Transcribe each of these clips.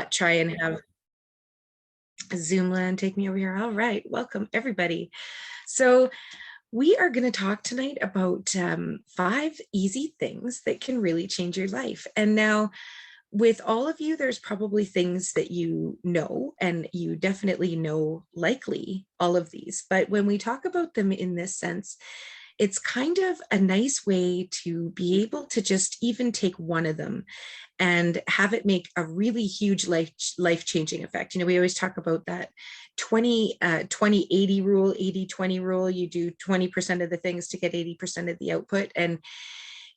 try and have Zoomland take me over here. All right, welcome everybody. So we are going to talk tonight about 5 easy things that can really change your life. And now, with all of you, there's probably things that you know, and you definitely know likely all of these. But when we talk about them in this sense, it's kind of a nice way to be able to just even take one of them and have it make a really huge life changing effect. You know, we always talk about that 20 80 rule, 80-20 rule. You do 20% of the things to get 80% of the output. And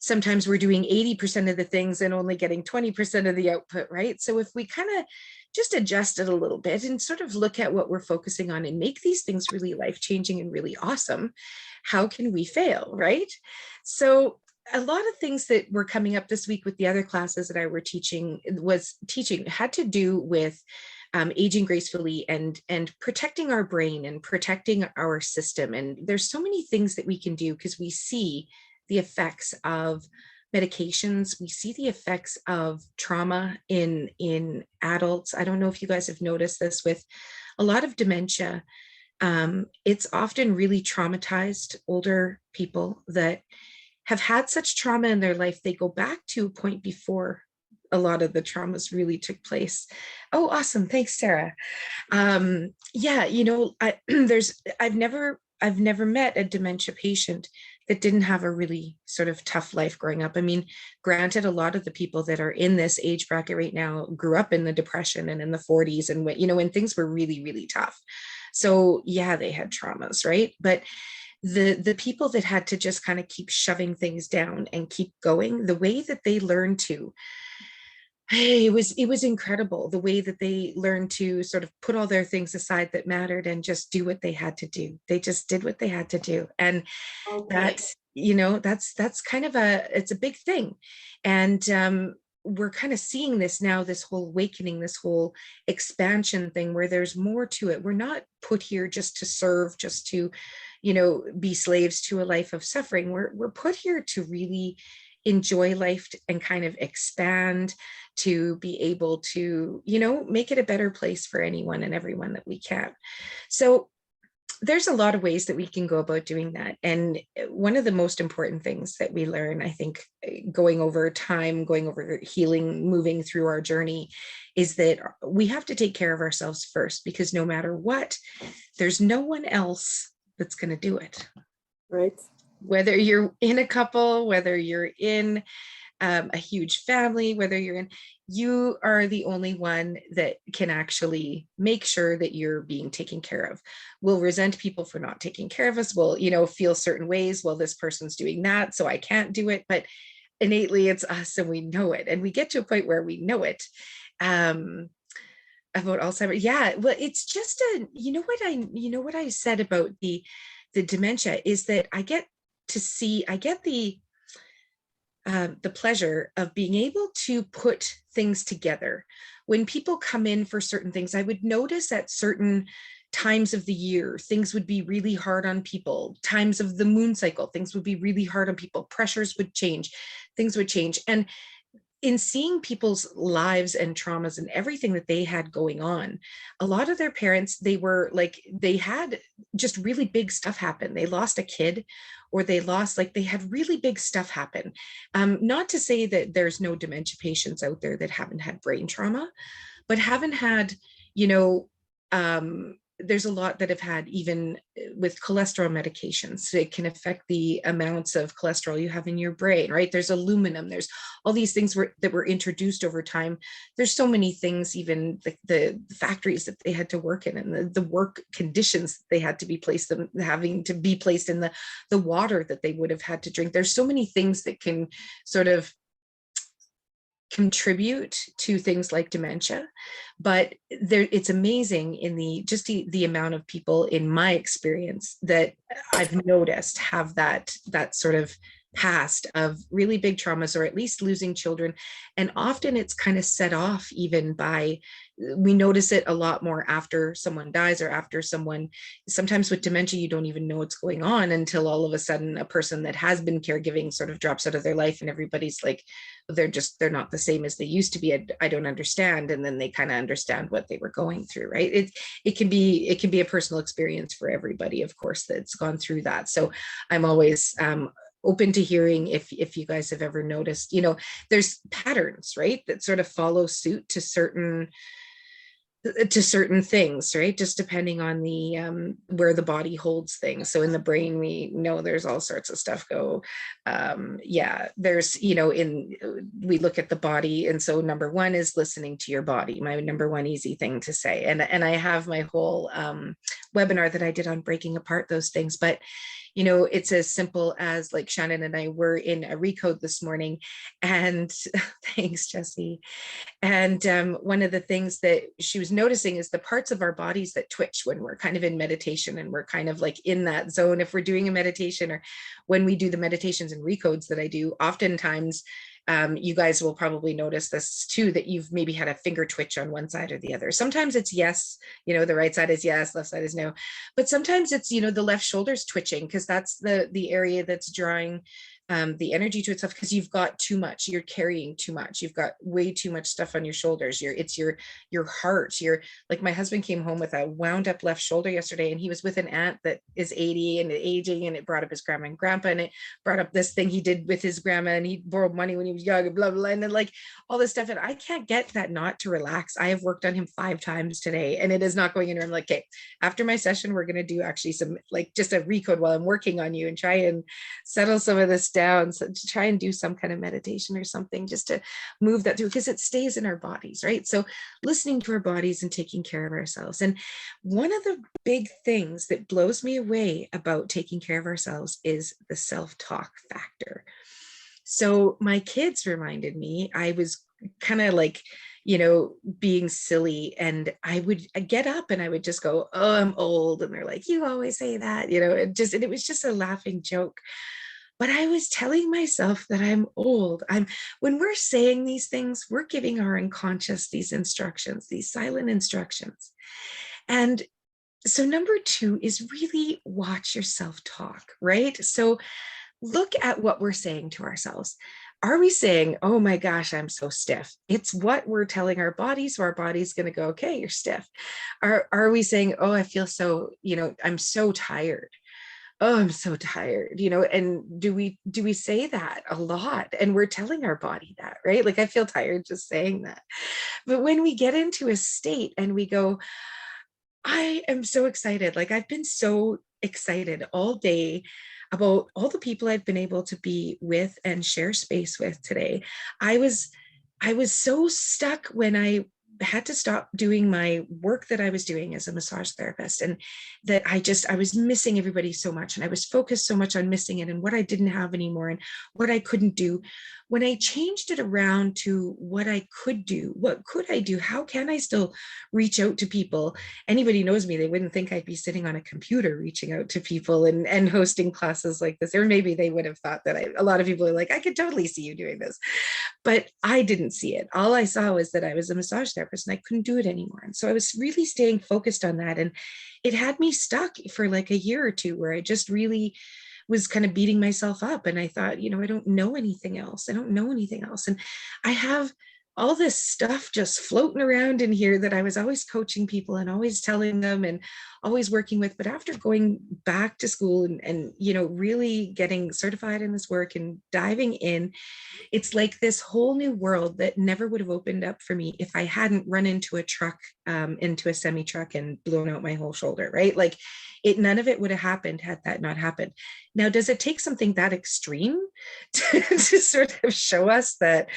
sometimes we're doing 80% of the things and only getting 20% of the output, right? So if we kind of just adjust it a little bit and sort of look at what we're focusing on and make these things really life-changing and really awesome, how can we fail, right? So a lot of things that were coming up this week with the other classes that I were teaching had to do with aging gracefully and protecting our brain and protecting our system. And there's so many things that we can do because we see the effects of medications. We see the effects of trauma in adults. I don't know if you guys have noticed this with a lot of dementia. It's often really traumatized older people that have had such trauma in their life. They go back to a point before a lot of the traumas really took place. Oh, awesome. Thanks, Sarah. Yeah, you know, I've never met a dementia patient that didn't have a really sort of tough life growing up. I mean, granted, a lot of the people that are in this age bracket right now grew up in the Depression and in the 40s and when things were really, really tough. So yeah, they had traumas, right? But the people that had to just kind of keep shoving things down and keep going, the way that they learned to, it was incredible the way that they learned to sort of put all their things aside that mattered and just do what they had to do. They just did what they had to do. And that's kind of it's a big thing. And we're kind of seeing this now, this whole awakening, this whole expansion thing where there's more to it. We're not put here just to serve, just to, be slaves to a life of suffering. We're put here to really enjoy life and kind of expand, to be able to, make it a better place for anyone and everyone that we can. So there's a lot of ways that we can go about doing that. And one of the most important things that we learn, I think, going over time, going over healing, moving through our journey, is that we have to take care of ourselves first, because no matter what, there's no one else that's going to do it. Right. Whether you're in a couple, whether you're in a huge family, you are the only one that can actually make sure that you're being taken care of. We'll resent people for not taking care of us. We'll, feel certain ways. Well, this person's doing that, so I can't do it. But innately, it's us, and we know it. And we get to a point where we know it. About Alzheimer's, yeah. Well, it's just what I said about the dementia is that I get the pleasure of being able to put things together. When people come in for certain things, I would notice at certain times of the year, things would be really hard on people. Times of the moon cycle, things would be really hard on people. Pressures would change, things would change. And in seeing people's lives and traumas and everything that they had going on, a lot of their parents, they had just really big stuff happen. They lost a kid, or they had really big stuff happen. Not to say that there's no dementia patients out there that haven't had brain trauma, but haven't had, there's a lot that have had, even with cholesterol medications, it can affect the amounts of cholesterol you have in your brain, right? There's aluminum, there's all these things that were introduced over time. There's so many things, even the factories that they had to work in, and the work conditions they had to be placed in, having to be placed in the water that they would have had to drink. There's so many things that can sort of contribute to things like dementia, but it's amazing in the amount of people in my experience that I've noticed have that sort of past of really big traumas, or at least losing children. And often it's kind of set off even by, we notice it a lot more after someone dies, or after someone, sometimes with dementia, you don't even know what's going on until all of a sudden a person that has been caregiving sort of drops out of their life, and everybody's like, they're not the same as they used to be. I don't understand. And then they kind of understand what they were going through, right? It can be a personal experience for everybody, of course, that's gone through that. So I'm always open to hearing if you guys have ever noticed, there's patterns, right, that sort of follow suit to certain things, right, just depending on the where the body holds things. So in the brain, we know there's all sorts of stuff go yeah, there's, we look at the body, and so number one is listening to your body, my number one easy thing to say. And I have my whole webinar that I did on breaking apart those things. But it's as simple as, like, Shannon and I were in a recode this morning, and thanks, Jesse. And one of the things that she was noticing is the parts of our bodies that twitch when we're kind of in meditation, and we're kind of like in that zone. If we're doing a meditation, or when we do the meditations and recodes that I do, oftentimes you guys will probably notice this too, that you've maybe had a finger twitch on one side or the other. Sometimes it's yes, the right side is yes, left side is no. But sometimes it's, the left shoulder's twitching, because that's the area that's drawing the energy to itself, because you've got too much, you're carrying too much, you've got way too much stuff on your shoulders. It's your heart. Like, my husband came home with a wound up left shoulder yesterday, and he was with an aunt that is 80 and aging, and it brought up his grandma and grandpa, and it brought up this thing he did with his grandma, and he borrowed money when he was young, and blah blah, and then like all this stuff. And I can't get that knot to relax. I have worked on him 5 times today, and it is not going anywhere. I'm like, okay, after my session, we're going to do actually some, like, just a recode while I'm working on you, and try and settle some of this down, so to try and do some kind of meditation or something, just to move that through, because it stays in our bodies, right? So listening to our bodies and taking care of ourselves. And one of the big things that blows me away about taking care of ourselves is the self-talk factor. So my kids reminded me, I was kind of like, being silly, and I'd get up and I would just go, oh, I'm old. And they're like, you always say that, and it was just a laughing joke. But I was telling myself that I'm old. When we're saying these things, we're giving our unconscious these instructions, these silent instructions. And so number 2 is really watch your self-talk, right? So look at what we're saying to ourselves. Are we saying, oh my gosh, I'm so stiff? It's what we're telling our bodies. So our body's going to go, okay, you're stiff. Are we saying, oh, I feel so, I'm so tired? Oh, I'm so tired, and do we say that a lot? And we're telling our body that, right? Like, I feel tired just saying that. But when we get into a state and we go, I am so excited, like, I've been so excited all day about all the people I've been able to be with and share space with today. I was so stuck when I had to stop doing my work that I was doing as a massage therapist, and that I was missing everybody so much, and I was focused so much on missing it and what I didn't have anymore and what I couldn't do. When I changed it around to what I could do, what could I do? How can I still reach out to people? Anybody knows me, they wouldn't think I'd be sitting on a computer reaching out to people and hosting classes like this. Or maybe they would have thought that a lot of people are like, I could totally see you doing this. But I didn't see it. All I saw was that I was a massage therapist and I couldn't do it anymore. And so I was really staying focused on that. And it had me stuck for like a year or two, where I just really was kind of beating myself up. And I thought, I don't know anything else. I don't know anything else. And I have all this stuff just floating around in here that I was always coaching people and always telling them and always working with. But after going back to school and really getting certified in this work and diving in, it's like this whole new world that never would have opened up for me if I hadn't run into a truck, into a semi truck, and blown out my whole shoulder, right? Like, none of it would have happened had that not happened. Now, does it take something that extreme to sort of show us that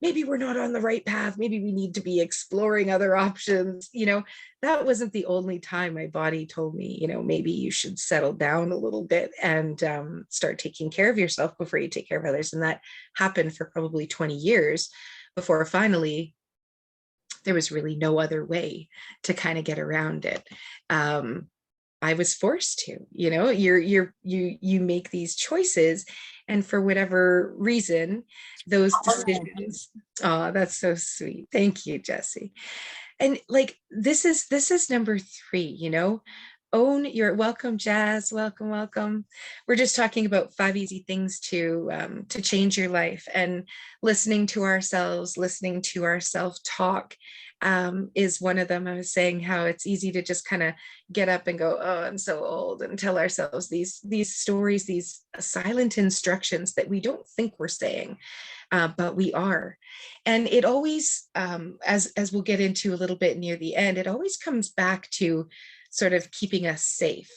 maybe we're not on the right path? Maybe we need to be exploring other options. That wasn't the only time my body told me, maybe you should settle down a little bit and start taking care of yourself before you take care of others. And that happened for probably 20 years before finally there was really no other way to kind of get around it. I was forced to, you make these choices. And for whatever reason, those decisions, oh, that's so sweet. Thank you, Jesse. And like this is number 3, own your welcome, Jazz. Welcome. We're just talking about 5 easy things to change your life, and listening to ourselves, listening to our self-talk is one of them. I was saying how it's easy to just kind of get up and go, oh, I'm so old, and tell ourselves these stories, these silent instructions that we don't think we're saying, but we are. And it always, as we'll get into a little bit near the end, it always comes back to sort of keeping us safe.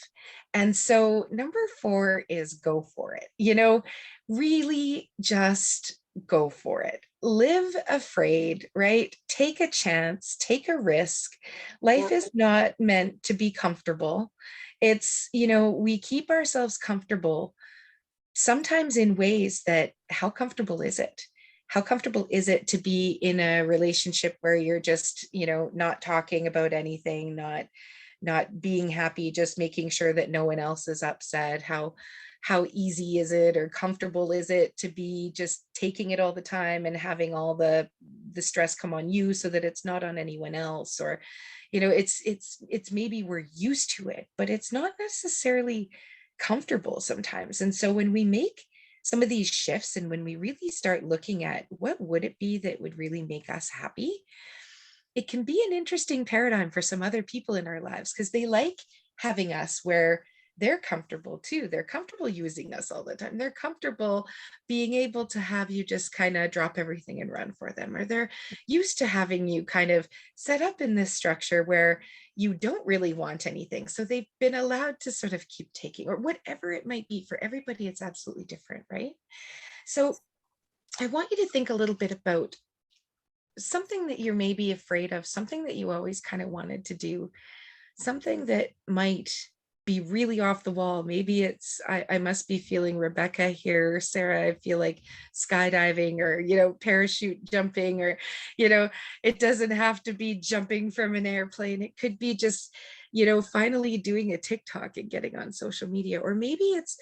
And so number 4 is go for it. Really just go for it. Live afraid, right? Take a chance, take a risk. Life is not meant to be comfortable. It's, we keep ourselves comfortable sometimes in ways that, how comfortable is it? How comfortable is it to be in a relationship where you're just, not talking about anything, not being happy, just making sure that no one else is upset? How easy is it, or comfortable is it to be just taking it all the time and having all the stress come on you so that it's not on anyone else? Or, it's maybe we're used to it, but it's not necessarily comfortable sometimes. And so when we make some of these shifts, and when we really start looking at what would it be that would really make us happy, it can be an interesting paradigm for some other people in our lives, because they like having us where they're comfortable too. They're comfortable using us all the time. They're comfortable being able to have you just kind of drop everything and run for them. Or they're used to having you kind of set up in this structure where you don't really want anything. So they've been allowed to sort of keep taking, or whatever it might be. For everybody, it's absolutely different, right? So I want you to think a little bit about something that you're maybe afraid of, something that you always kind of wanted to do, something that might be really off the wall. Maybe it's, I must be feeling Rebecca here, Sarah, I feel like skydiving, or, parachute jumping, or, it doesn't have to be jumping from an airplane. It could be just, finally doing a TikTok and getting on social media. Or maybe it's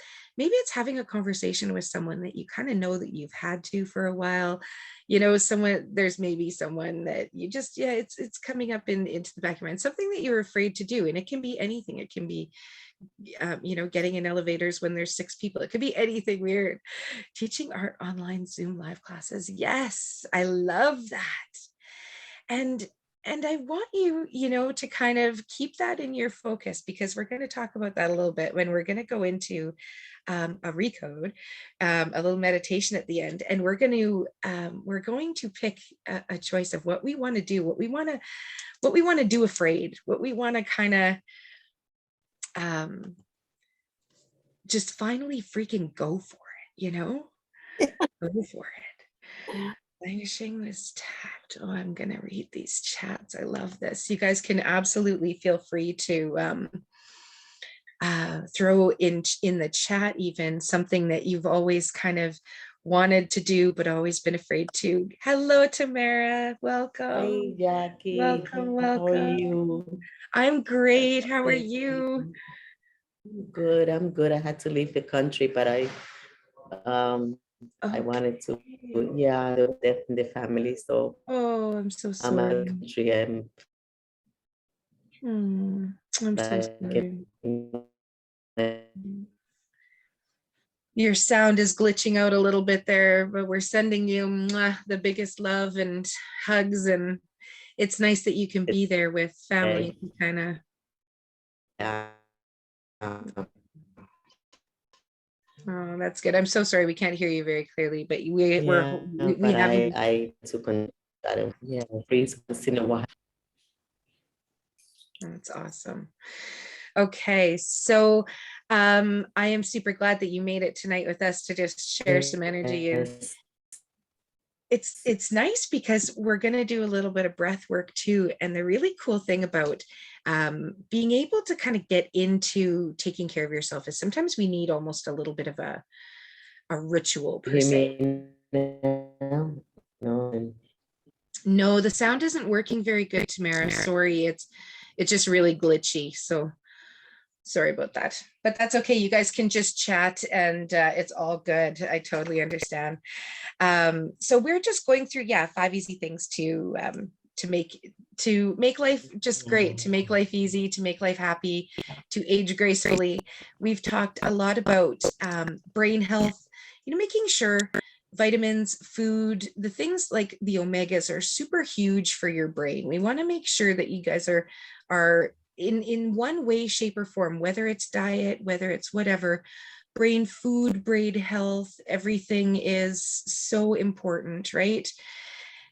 having a conversation with someone that you kind of know that you've had to for a while. There's maybe someone that you just, yeah, it's coming up into the back of your mind, something that you're afraid to do. And it can be anything. It can be, getting in elevators when there's 6 people. It could be anything weird. Teaching art online Zoom live classes. Yes, I love that. And I want you, to kind of keep that in your focus, because we're going to talk about that a little bit when we're going to go into a recode, a little meditation at the end, and we're going to pick a choice of what we want to do, what we want to do afraid, what we want to kind of just finally freaking go for it, go for it. Finishing this tapped. Oh, I'm going to read these chats. I love this. You guys can absolutely feel free to throw in the chat even something that you've always kind of wanted to do but always been afraid to. Hello, Tamara. Welcome. Hey, Jackie. Welcome. How are you? I'm great. How are you? Good. I'm good. I had to leave the country, but I wanted to, yeah, there was death in the family, so oh, I'm so I'm out of sorry. the country. I'm so sorry. Your sound is glitching out a little bit there, but we're sending you the biggest love and hugs. And it's nice that you can be there with family to kind of. Oh, that's good. I'm so sorry we can't hear you very clearly, but we have you. I took on that. Yeah, please once in a while. That's awesome. Okay, so I am super glad that you made it tonight with us to just share some energy. And it's nice because we're going to do a little bit of breath work too. And the really cool thing about being able to kind of get into taking care of yourself is sometimes we need almost a little bit of a ritual per se. No, the sound isn't working very good, Tamara. Sorry, it's just really glitchy. So Sorry about that, but that's okay. You guys can just chat and it's all good. I totally understand. So we're just going through, yeah, 5 easy things to make life just great, to make life easy, to make life happy, to age gracefully. We've talked a lot about brain health, making sure vitamins, food, the things like the omegas are super huge for your brain. We want to make sure that you guys are in one way, shape, or form, whether it's diet, whether it's whatever, brain food, brain health, everything is so important, right?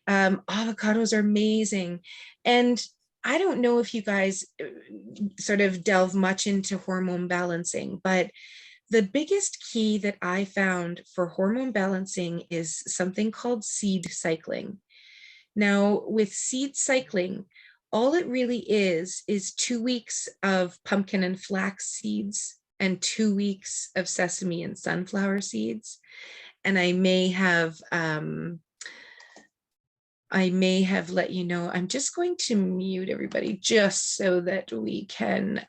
Avocados are amazing. And I don't know if you guys sort of delve much into hormone balancing, but the biggest key that I found for hormone balancing is something called seed cycling. Now, with seed cycling, all it really is 2 weeks of pumpkin and flax seeds and 2 weeks of sesame and sunflower seeds. And I may have let you know, I'm just going to mute everybody just so that we can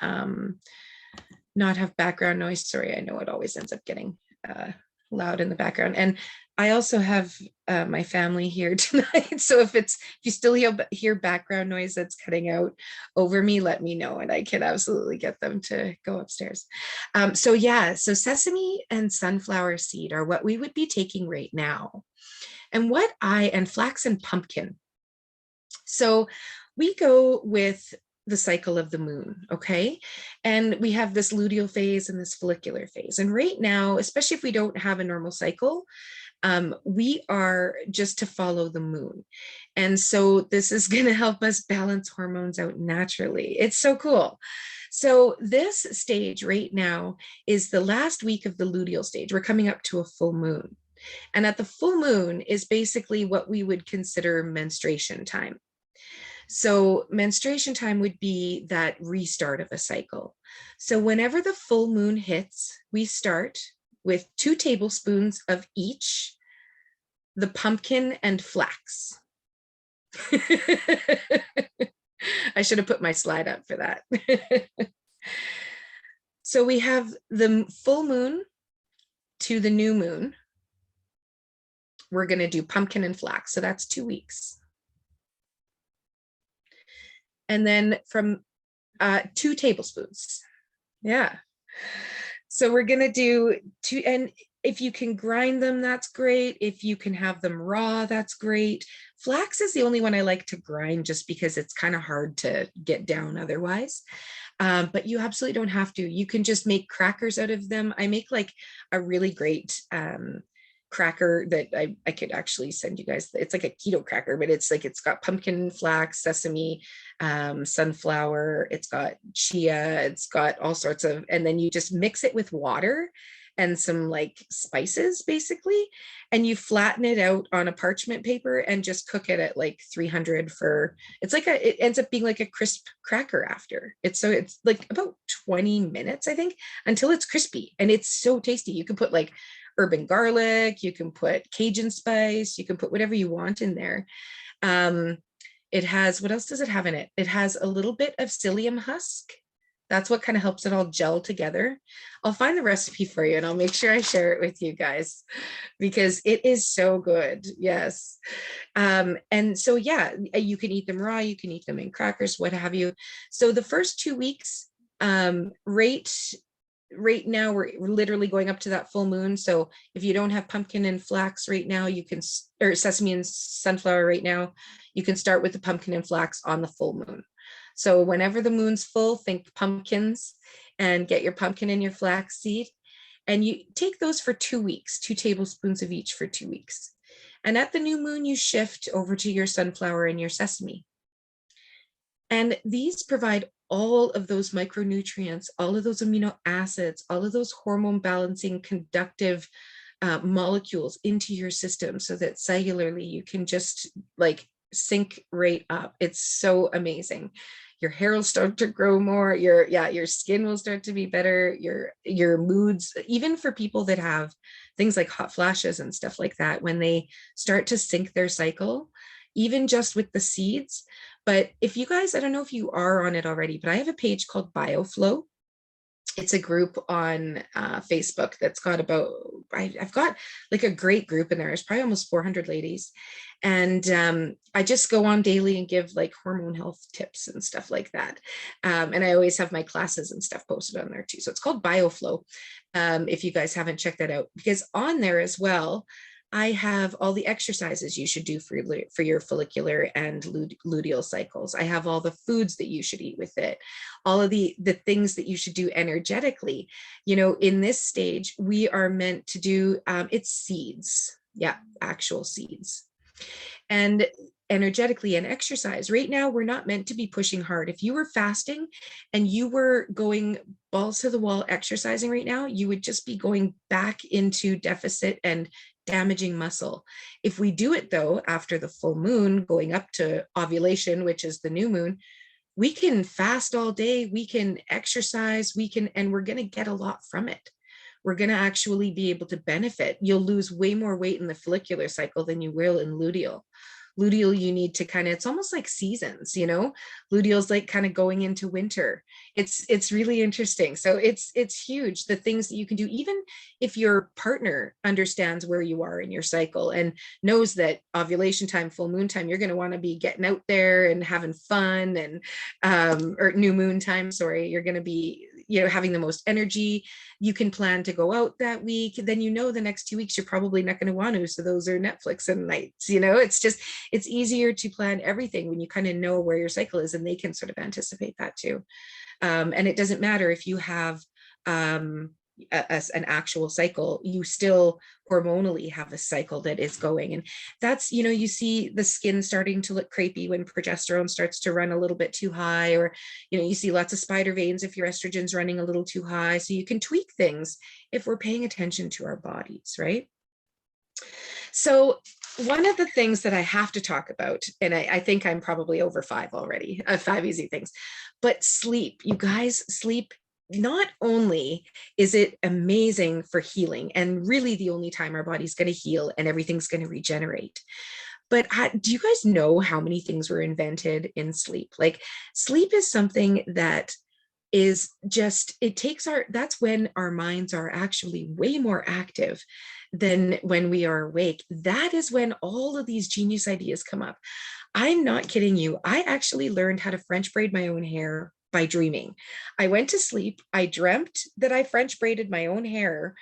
not have background noise. Sorry, I know it always ends up getting loud in the background. And I also have my family here tonight. So if you still hear background noise that's cutting out over me, let me know and I can absolutely get them to go upstairs. So sesame and sunflower seed are what we would be taking right now. And flax and pumpkin. So we go with the cycle of the moon, okay? And we have this luteal phase and this follicular phase. And right now, especially if we don't have a normal cycle, we are just to follow the moon. And so this is going to help us balance hormones out naturally. It's so cool. So this stage right now is the last week of the luteal stage. We're coming up to a full moon. And at the full moon is basically what we would consider menstruation time. So menstruation time would be that restart of a cycle. So whenever the full moon hits, we start with 2 tablespoons of each, the pumpkin and flax. I should have put my slide up for that. So we have the full moon to the new moon. We're going to do pumpkin and flax. So that's 2 weeks. And then from 2 tablespoons. Yeah. So we're going to do 2, and if you can grind them, that's great. If you can have them raw, that's great. Flax is the only one I like to grind just because it's kind of hard to get down otherwise. But you absolutely don't have to. You can just make crackers out of them. I make like a really great cracker that I could actually send you guys. It's like a keto cracker, but it's got pumpkin, flax, sesame, sunflower, it's got chia, it's got all sorts of, and then you just mix it with water and some like spices basically, and you flatten it out on a parchment paper and just cook it at like 300 for, it ends up being like a crisp cracker after. It's like about 20 minutes, I think, until it's crispy, and it's so tasty. You can put like herb and garlic, you can put Cajun spice, you can put whatever you want in there. It has, what else does it have in it? It has a little bit of psyllium husk. That's what kind of helps it all gel together. I'll find the recipe for you and I'll make sure I share it with you guys because it is so good. Yes. And so, yeah, you can eat them raw, you can eat them in crackers, what have you. So the first 2 weeks, right now we're literally going up to that full moon. So if you don't have pumpkin and flax right now, you can, or sesame and sunflower right now, you can start with the pumpkin and flax on the full moon. So whenever the moon's full, think pumpkins and get your pumpkin and your flax seed. And you take those for 2 weeks, 2 tablespoons of each for 2 weeks. And at the new moon, you shift over to your sunflower and your sesame. And these provide all of those micronutrients, all of those amino acids, all of those hormone balancing conductive molecules into your system so that cellularly you can just like sync right up. It's so amazing. Your hair will start to grow more, your skin will start to be better, your moods, even for people that have things like hot flashes and stuff like that, when they start to sync their cycle, even just with the seeds. But if you guys, I don't know if you are on it already, but I have a page called BioFlow. It's a group on Facebook that's got about, I've got like a great group in there. There's probably almost 400 ladies. And I just go on daily and give like hormone health tips and stuff like that. And I always have my classes and stuff posted on there too. So it's called BioFlow. If you guys haven't checked that out, because on there as well, I have all the exercises you should do for your follicular and luteal cycles. I have all the foods that you should eat with it, all of the things that you should do energetically. You know, in this stage, we are meant to do it's seeds. Yeah, actual seeds. And energetically and exercise. Right now, we're not meant to be pushing hard. If you were fasting and you were going balls to the wall exercising right now, you would just be going back into deficit and damaging muscle. If we do it though, after the full moon, going up to ovulation, which is the new moon, we can fast all day, we can exercise, and we're going to get a lot from it. We're going to actually be able to benefit. You'll lose way more weight in the follicular cycle than you will in luteal. Luteal, you need to kind of, it's almost like seasons, you know, luteal's like kind of going into winter. It's really interesting. So it's huge, the things that you can do, even if your partner understands where you are in your cycle and knows that ovulation time, full moon time, you're going to want to be getting out there and having fun, and or new moon time, sorry, you're going to be, you know, having the most energy. You can plan to go out that week. Then, you know, the next 2 weeks, you're probably not going to want to. So those are Netflix and nights, you know, it's just, it's easier to plan everything when you kind of know where your cycle is, and they can sort of anticipate that too. And it doesn't matter if you have an actual cycle, you still hormonally have a cycle that is going. And that's, you know, you see the skin starting to look crepey when progesterone starts to run a little bit too high, or, you know, you see lots of spider veins if your estrogen's running a little too high. So you can tweak things if we're paying attention to our bodies, right? So one of the things that I have to talk about, and I think I'm probably over 5 already, 5 easy things, but sleep, you guys, sleep, not only is it amazing for healing, and really the only time our body's going to heal and everything's going to regenerate, but do you guys know how many things were invented in sleep? Like, sleep is something that is just, it takes that's when our minds are actually way more active than when we are awake. That is when all of these genius ideas come up. I'm not kidding you. I actually learned how to French braid my own hair by dreaming. I went to sleep. I dreamt that I French braided my own hair.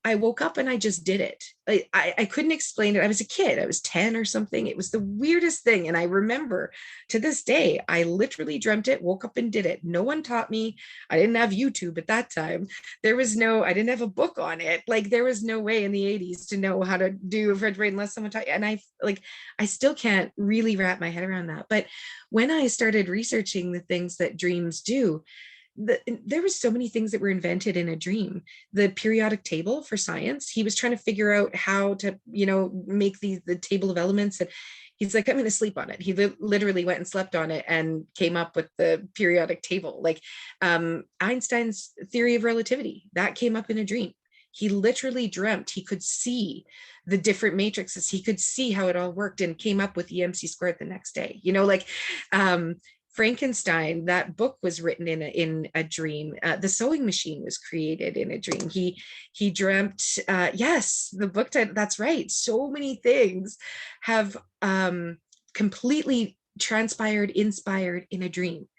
I woke up and I just did it. I couldn't explain it. I was a kid. I was 10 or something. It was the weirdest thing. And I remember to this day, I literally dreamt it, woke up and did it. No one taught me. I didn't have YouTube at that time. I didn't have a book on it. Like, there was no way in the 80s to know how to do a French braid unless someone taught you. And I still can't really wrap my head around that. But when I started researching the things that dreams do, there was so many things that were invented in a dream. The periodic table for science, he was trying to figure out how to, you know, make the table of elements, and he's like, I'm going to sleep on it. He literally went and slept on it and came up with the periodic table. Like, Einstein's theory of relativity, that came up in a dream. He literally dreamt he could see the different matrices, he could see how it all worked, and came up with EMC squared the next day, you know, like, Frankenstein, that book was written in a dream. The sewing machine was created in a dream. He dreamt, yes, the book title, that's right. So many things have completely transpired, inspired in a dream.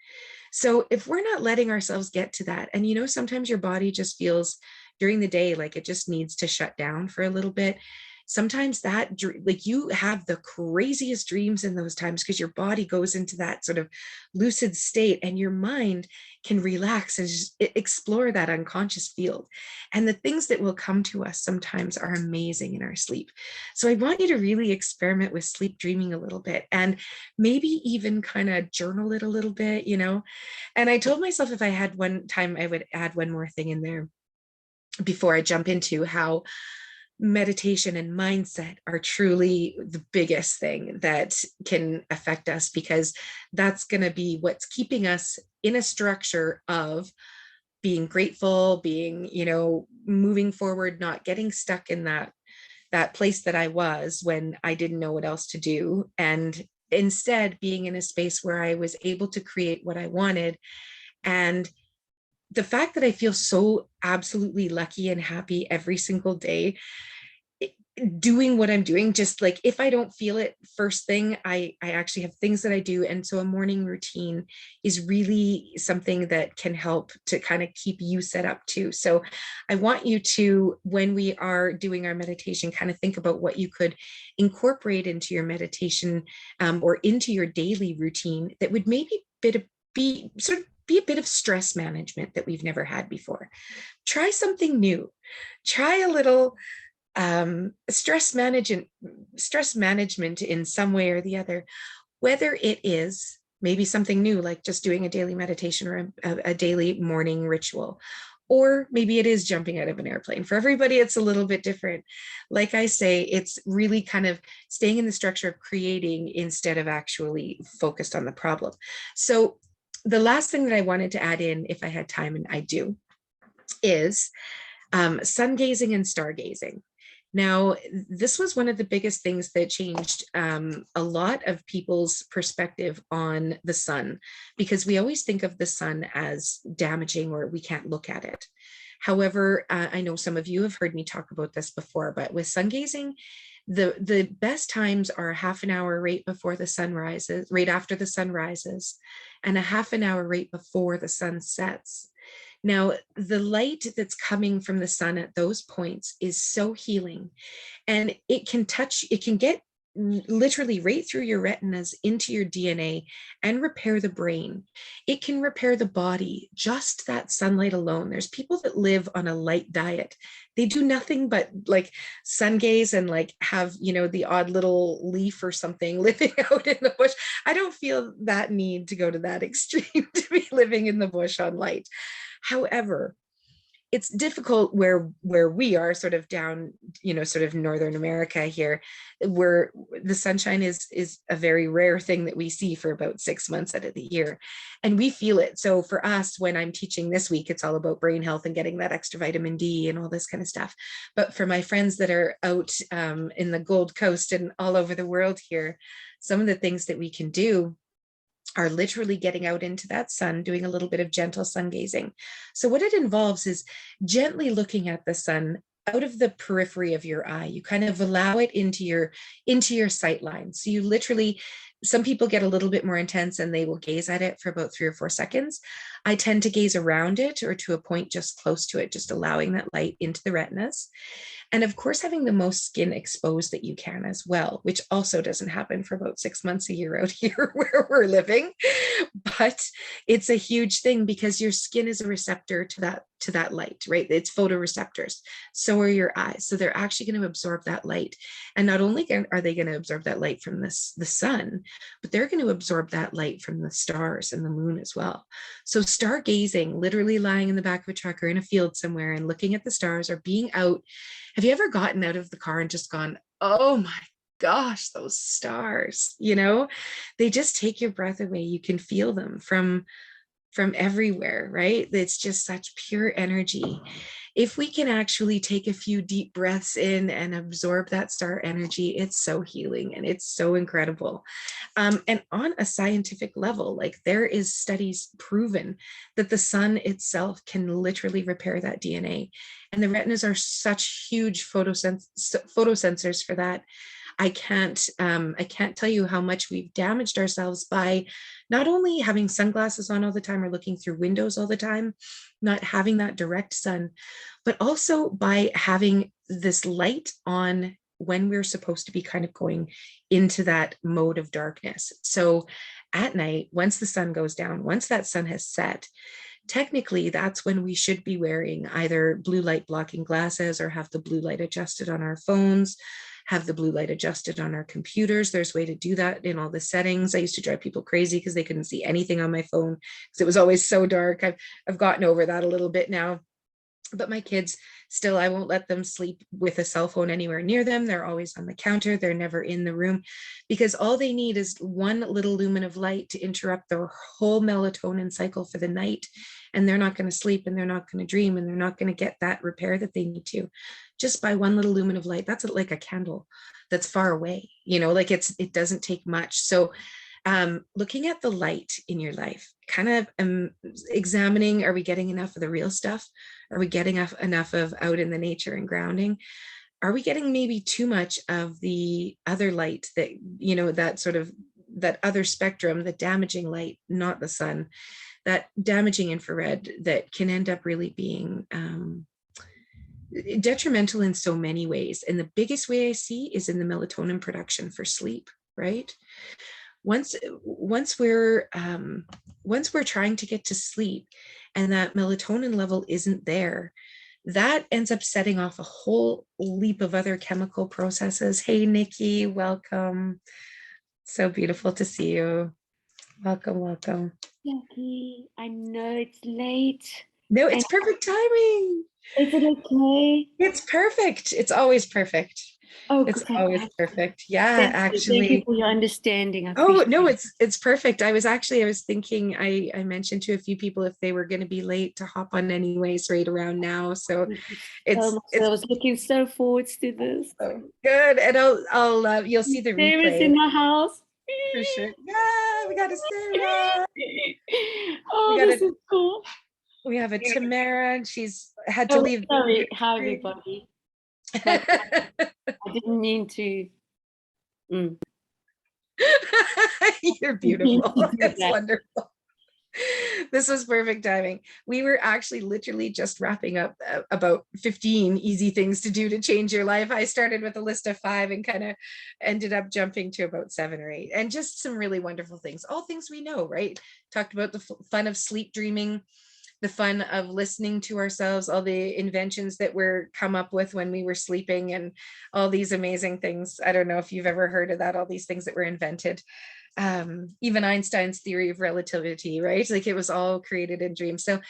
So if we're not letting ourselves get to that, and, you know, sometimes your body just feels during the day like it just needs to shut down for a little bit. Sometimes that, like, you have the craziest dreams in those times because your body goes into that sort of lucid state, and your mind can relax and just explore that unconscious field. And the things that will come to us sometimes are amazing in our sleep. So I want you to really experiment with sleep dreaming a little bit, and maybe even kind of journal it a little bit, you know. And I told myself if I had one time, I would add one more thing in there before I jump into how meditation and mindset are truly the biggest thing that can affect us, because that's going to be what's keeping us in a structure of being grateful, being, you know, moving forward, not getting stuck in that place that I was when I didn't know what else to do, and instead being in a space where I was able to create what I wanted. And the fact that I feel so absolutely lucky and happy every single day doing what I'm doing, just like if I don't feel it first thing, I actually have things that I do. And so a morning routine is really something that can help to kind of keep you set up too. So I want you to, when we are doing our meditation, kind of think about what you could incorporate into your meditation or into your daily routine that would maybe be sort of be a bit of stress management that we've never had before. Try something new. Try a little stress management in some way or the other, whether it is maybe something new like just doing a daily meditation or a daily morning ritual, or maybe it is jumping out of an airplane. For everybody it's a little bit different. Like I say, it's really kind of staying in the structure of creating instead of actually focused on the problem. So the last thing that I wanted to add in, if I had time, and I do, is sun gazing and stargazing. Now, this was one of the biggest things that changed a lot of people's perspective on the sun, because we always think of the sun as damaging or we can't look at it. However, I know some of you have heard me talk about this before, but with sun gazing, the best times are a half an hour right before the sun rises, right after the sun rises, and a half an hour right before the sun sets. Now, the light that's coming from the sun at those points is so healing, and it can get literally right through your retinas into your DNA and repair the brain. It can repair the body, just that sunlight alone. There's people that live on a light diet. They do nothing but like sun gaze and like have, the odd little leaf or something living out in the bush. I don't feel that need to go to that extreme to be living in the bush on light. However, it's difficult where we are sort of down, sort of Northern America here, where the sunshine is a very rare thing that we see for about 6 months out of the year, and we feel it. So for us, when I'm teaching this week, it's all about brain health and getting that extra vitamin D and all this kind of stuff. But for my friends that are out in the Gold Coast and all over the world here, some of the things that we can do are literally getting out into that sun, doing a little bit of gentle sun gazing. So what it involves is gently looking at the sun out of the periphery of your eye. You kind of allow it into your sight line. So you literally, some people get a little bit more intense and they will gaze at it for about 3 or 4 seconds. I tend to gaze around it or to a point just close to it, just allowing that light into the retinas. And of course, having the most skin exposed that you can as well, which also doesn't happen for about 6 months a year out here where we're living. But it's a huge thing because your skin is a receptor to that light, right? It's photoreceptors. So are your eyes. So they're actually going to absorb that light. And not only are they going to absorb that light from the sun, but they're going to absorb that light from the stars and the moon as well. So stargazing, literally lying in the back of a truck or in a field somewhere and looking at the stars, or being out. Have you ever gotten out of the car and just gone, oh my gosh, those stars, they just take your breath away. You can feel them from everywhere, right? It's just such pure energy. If we can actually take a few deep breaths in and absorb that star energy, it's so healing and it's so incredible. And on a scientific level, like there is studies proven that the sun itself can literally repair that DNA. And the retinas are such huge photosensors for that. I can't tell you how much we've damaged ourselves by not only having sunglasses on all the time or looking through windows all the time, not having that direct sun, but also by having this light on when we're supposed to be kind of going into that mode of darkness. So at night, once the sun goes down, once that sun has set, technically that's when we should be wearing either blue light blocking glasses or have the blue light adjusted on our phones, have the blue light adjusted on our computers. There's a way to do that in all the settings. I used to drive people crazy because they couldn't see anything on my phone because it was always so dark. I've gotten over that a little bit now. But my kids still, I won't let them sleep with a cell phone anywhere near them. They're always on the counter. They're never in the room because all they need is one little lumen of light to interrupt their whole melatonin cycle for the night. And they're not going to sleep and they're not going to dream and they're not going to get that repair that they need to just by one little lumen of light. That's like a candle that's far away, like it doesn't take much. So Looking at the light in your life, kind of examining, are we getting enough of the real stuff? Are we getting enough of out in the nature and grounding? Are we getting maybe too much of the other light that, that sort of, that other spectrum, the damaging light, not the sun, that damaging infrared that can end up really being detrimental in so many ways. And the biggest way I see is in the melatonin production for sleep, right? Once we're trying to get to sleep and that melatonin level isn't there, that ends up setting off a whole leap of other chemical processes. Hey, Nikki, welcome. So beautiful to see you. Welcome, welcome. Jackie, I know it's late. No, it's perfect timing. Is it okay? It's perfect. It's always perfect. Oh, It's always perfect. Yeah, thank actually. you for your understanding. Oh, no, it's perfect. I was thinking, I mentioned to a few people if they were going to be late to hop on anyways right around now. So I was looking so forward to this. So good. And I'll you'll see the Sarah's replay. in my house. For sure. Yeah, we got a Sarah. Oh, this is cool. We have a Tamara, and she's had to leave. Sorry, hi everybody. I didn't mean to. You're beautiful. It's wonderful. This was perfect timing. We were actually literally just wrapping up about 15 easy things to do to change your life. I started with a list of 5 and kind of ended up jumping to about 7 or 8, and just some really wonderful things, all things we know, right? Talked about the fun of sleep dreaming, the fun of listening to ourselves, all the inventions that were come up with when we were sleeping, and all these amazing things. I don't know if you've ever heard of that, all these things that were invented. Even Einstein's theory of relativity, right? Like it was all created in dreams. So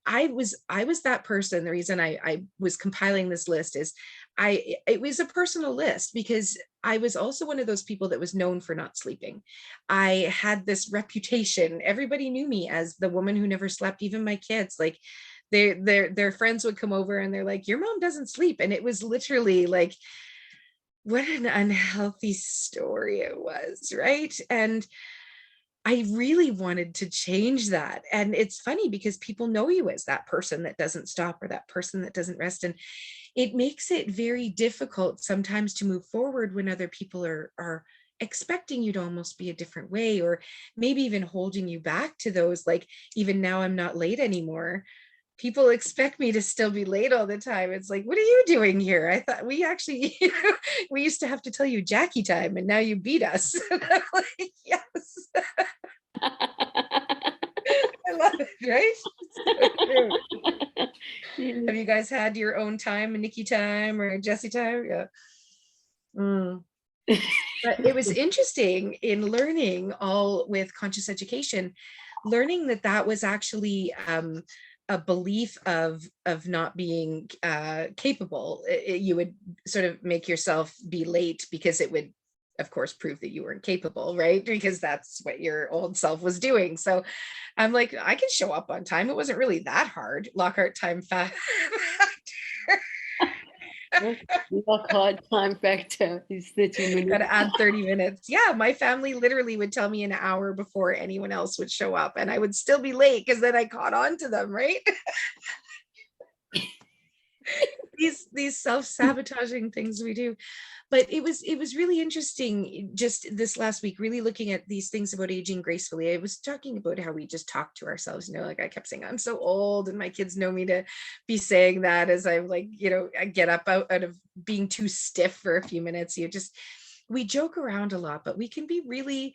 I was that person. The reason I was compiling this list is it was a personal list because I was also one of those people that was known for not sleeping. I had this reputation. Everybody knew me as the woman who never slept, even my kids. Like their friends would come over and they're like, your mom doesn't sleep. And it was literally like, what an unhealthy story it was, right? And I really wanted to change that. And it's funny because people know you as that person that doesn't stop or that person that doesn't rest. And it makes it very difficult sometimes to move forward when other people are expecting you to almost be a different way, or maybe even holding you back to those, like, even now I'm not late anymore. People expect me to still be late all the time. It's like, what are you doing here? I thought we actually, we used to have to tell you Jackie time, and now you beat us. And I'm like, yes. I love it, right? So true. Have you guys had your own time, Nikki time or Jessie time? Yeah. But it was interesting in learning all with conscious education, learning that was actually a belief of not being capable. You would sort of make yourself be late because it would, of course, prove that you weren't capable, right? Because that's what your old self was doing. So I'm like, I can show up on time. It wasn't really that hard. Lockhart time factor. Lockhart time factor is 30 minutes. Gotta add 30 minutes. Yeah, my family literally would tell me an hour before anyone else would show up, and I would still be late because then I caught on to them, right? These self-sabotaging things we do. But it was really interesting just this last week, really looking at these things about aging gracefully. I was talking about how we just talk to ourselves, like I kept saying, I'm so old, and my kids know me to be saying that as I'm like, I get up out of being too stiff for a few minutes. We joke around a lot, but we can be really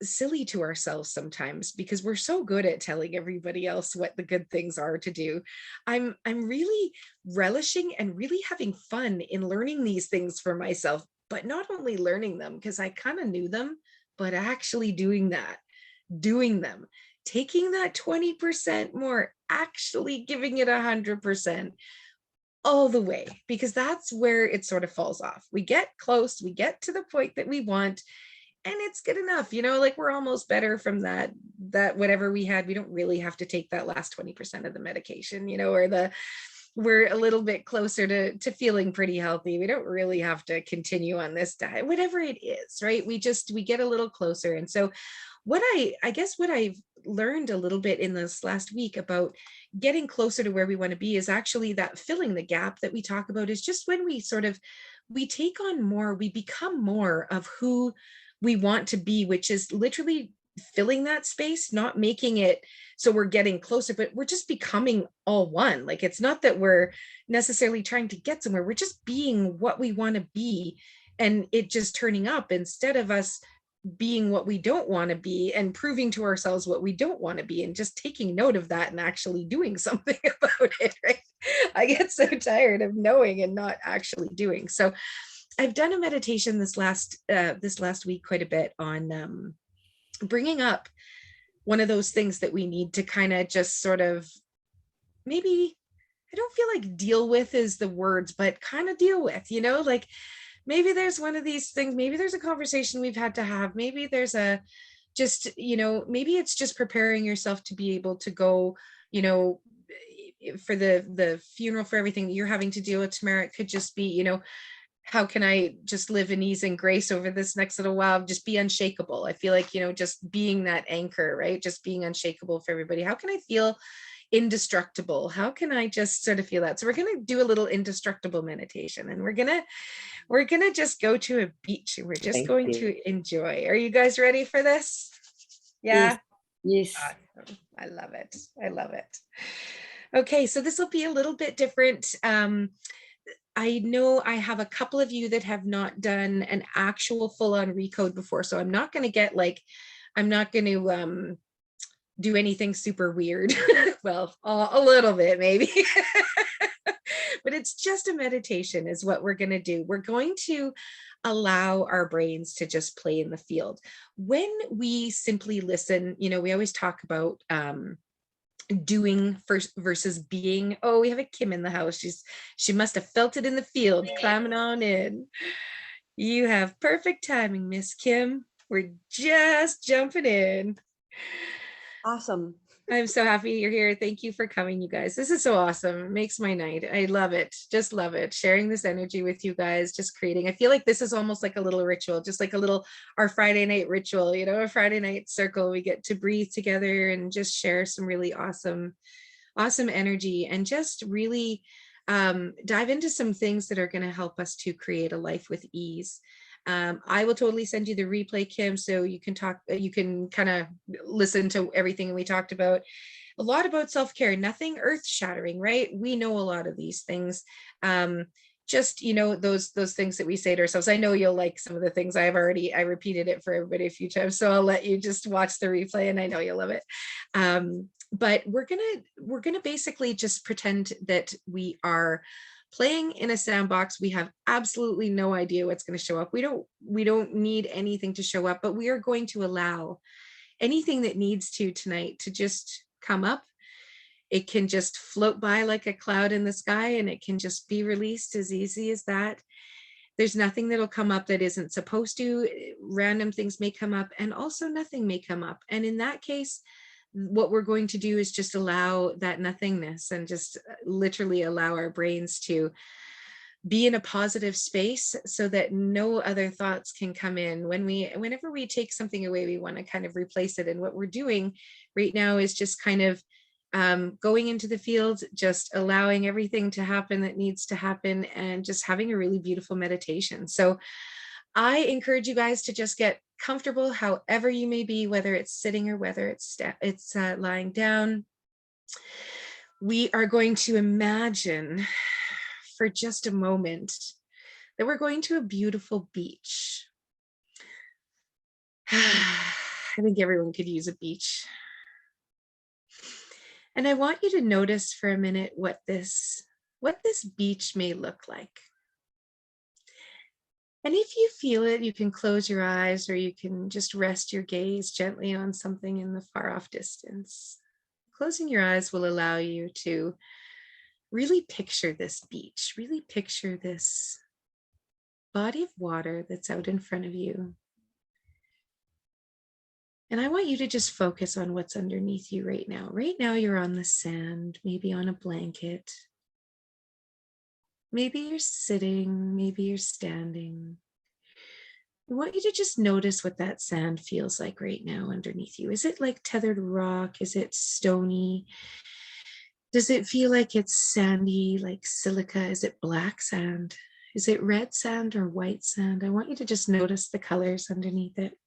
silly to ourselves sometimes because we're so good at telling everybody else what the good things are to do. I'm really relishing and really having fun in learning these things for myself, but not only learning them because I kind of knew them, but actually doing them, taking that 20% more, actually giving it 100% all the way, because that's where it sort of falls off. We get close, we get to the point that we want, and it's good enough, like we're almost better from that whatever we had. We don't really have to take that last 20% of the medication, or the we're a little bit closer to feeling pretty healthy. We don't really have to continue on this diet, whatever it is, right? We get a little closer. And so what I guess what I've learned a little bit in this last week about getting closer to where we want to be is actually that filling the gap that we talk about is just when we take on more, we become more of who we want to be, which is literally filling that space, not making it so we're getting closer, but we're just becoming all one. Like, it's not that we're necessarily trying to get somewhere, we're just being what we want to be, and it just turning up instead of us being what we don't want to be and proving to ourselves what we don't want to be, and just taking note of that and actually doing something about it, right? I get so tired of knowing and not actually doing. So I've done a meditation this last week quite a bit on bringing up one of those things that we need to kind of just sort of, maybe, I don't feel like deal with is the words, but kind of deal with, like maybe there's one of these things, maybe there's a conversation we've had to have, maybe there's maybe it's just preparing yourself to be able to go, for the funeral, for everything that you're having to deal with tomorrow. It could just be, how can I just live in ease and grace over this next little while, just be unshakable. I feel like, just being that anchor, right? Just being unshakable for everybody. How can I feel indestructible? How can I just sort of feel that? So we're going to do a little indestructible meditation, and we're going to just go to a beach, and we're just Thank going you. to enjoy. Are you guys ready for this? Yeah. Yes. Awesome. I love it. I love it. Okay, so this will be a little bit different. I know I have a couple of you that have not done an actual full-on recode before, so I'm not going to do anything super weird. Well, a little bit maybe. But it's just a meditation is what we're going to do. We're going to allow our brains to just play in the field. When we simply listen, we always talk about doing first versus being. Oh, we have a Kim in the house. She must have felt it in the field, climbing on in. You have perfect timing, Miss Kim. We're just jumping in. Awesome. I'm so happy you're here. Thank you for coming, you guys. This is so awesome. It makes my night. I love it. Just love it. Sharing this energy with you guys, just creating. I feel like this is almost like a little ritual, just like our Friday night ritual, a Friday night circle. We get to breathe together and just share some really awesome energy, and just really dive into some things that are going to help us to create a life with ease. I will totally send you the replay, Kim, so you can kind of listen to everything we talked about. A lot about self-care, nothing earth-shattering, right? We know a lot of these things. Just, those things that we say to ourselves. I know you'll like some of the things I repeated it for everybody a few times, so I'll let you just watch the replay, and I know you'll love it. But we're gonna basically just pretend that we are playing in a sandbox. We have absolutely no idea what's going to show up. We don't need anything to show up, but we are going to allow anything that needs to tonight to just come up. It can just float by like a cloud in the sky, and it can just be released as easy as that. There's nothing that'll come up that isn't supposed to. Random things may come up, and also nothing may come up. And in that case, what we're going to do is just allow that nothingness, and just literally allow our brains to be in a positive space so that no other thoughts can come in. Whenever we take something away, we want to kind of replace it. And what we're doing right now is just kind of going into the field, just allowing everything to happen that needs to happen, and just having a really beautiful meditation. So I encourage you guys to just get comfortable however you may be, whether it's sitting or whether it's lying down. We are going to imagine for just a moment that we're going to a beautiful beach. I think everyone could use a beach. And I want you to notice for a minute what this beach may look like. And if you feel it, you can close your eyes, or you can just rest your gaze gently on something in the far off distance. Closing your eyes will allow you to really picture this beach, really picture this body of water that's out in front of you. And I want you to just focus on what's underneath you right now. Right now, you're on the sand, maybe on a blanket. Maybe you're sitting, maybe you're standing. I want you to just notice what that sand feels like right now underneath you. Is it like tethered rock? Is it stony? Does it feel like it's sandy, like silica? Is it black sand? Is it red sand or white sand? I want you to just notice the colors underneath it.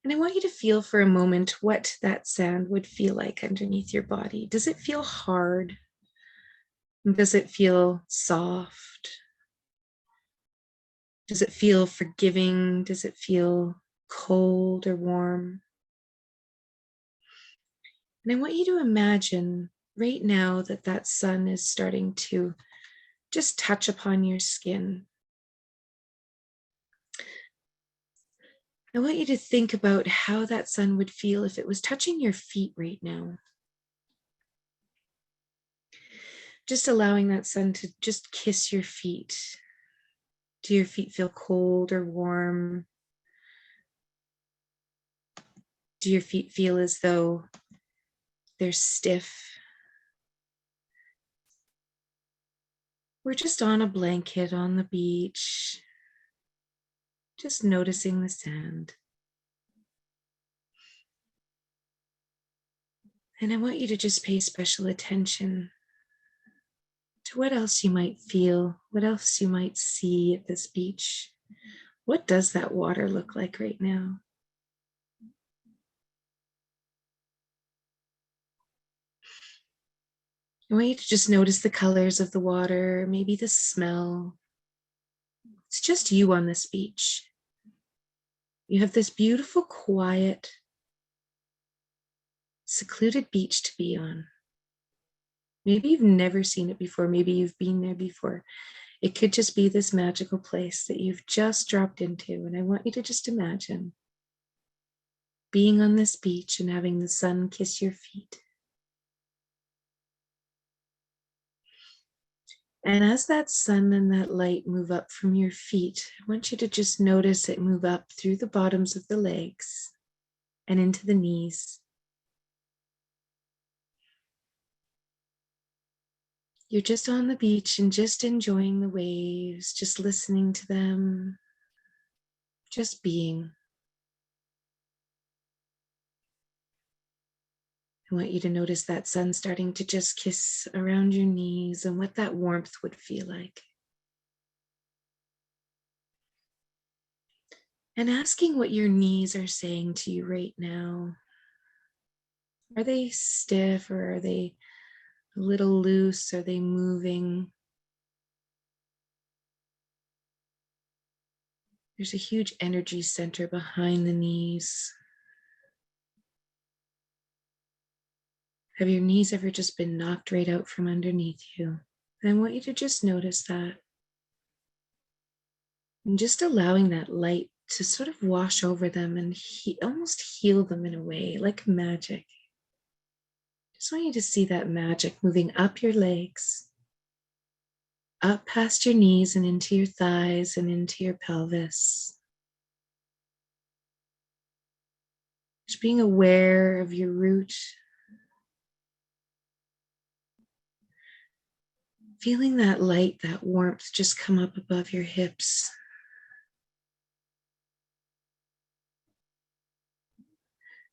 And I want you to feel for a moment what that sand would feel like underneath your body. Does it feel hard? Does it feel soft? Does it feel forgiving? Does it feel cold or warm? And I want you to imagine right now that that sun is starting to just touch upon your skin. I want you to think about how that sun would feel if it was touching your feet right now. Just allowing that sun to just kiss your feet. Do your feet feel cold or warm? Do your feet feel as though they're stiff? We're just on a blanket on the beach, just noticing the sand. And I want you to just pay special attention to what else you might feel, what else you might see at this beach. What does that water look like right now? I want you to just notice the colors of the water, maybe the smell. It's just you on this beach. You have this beautiful, quiet, secluded beach to be on. Maybe you've never seen it before. Maybe you've been there before. It could just be this magical place that you've just dropped into. And I want you to just imagine being on this beach and having the sun kiss your feet. And as that sun and that light move up from your feet, I want you to just notice it move up through the bottoms of the legs and into the knees. You're just on the beach and just enjoying the waves, just listening to them, just being. I want you to notice that sun starting to just kiss around your knees and what that warmth would feel like. And asking what your knees are saying to you right now. Are they stiff or are they a little loose? Are they moving? There's a huge energy center behind the knees. Have your knees ever just been knocked right out from underneath you? I want you to just notice that. And just allowing that light to sort of wash over them and almost heal them in a way, like magic. Just want you to see that magic moving up your legs, up past your knees and into your thighs and into your pelvis. Just being aware of your root. Feeling that light, that warmth just come up above your hips.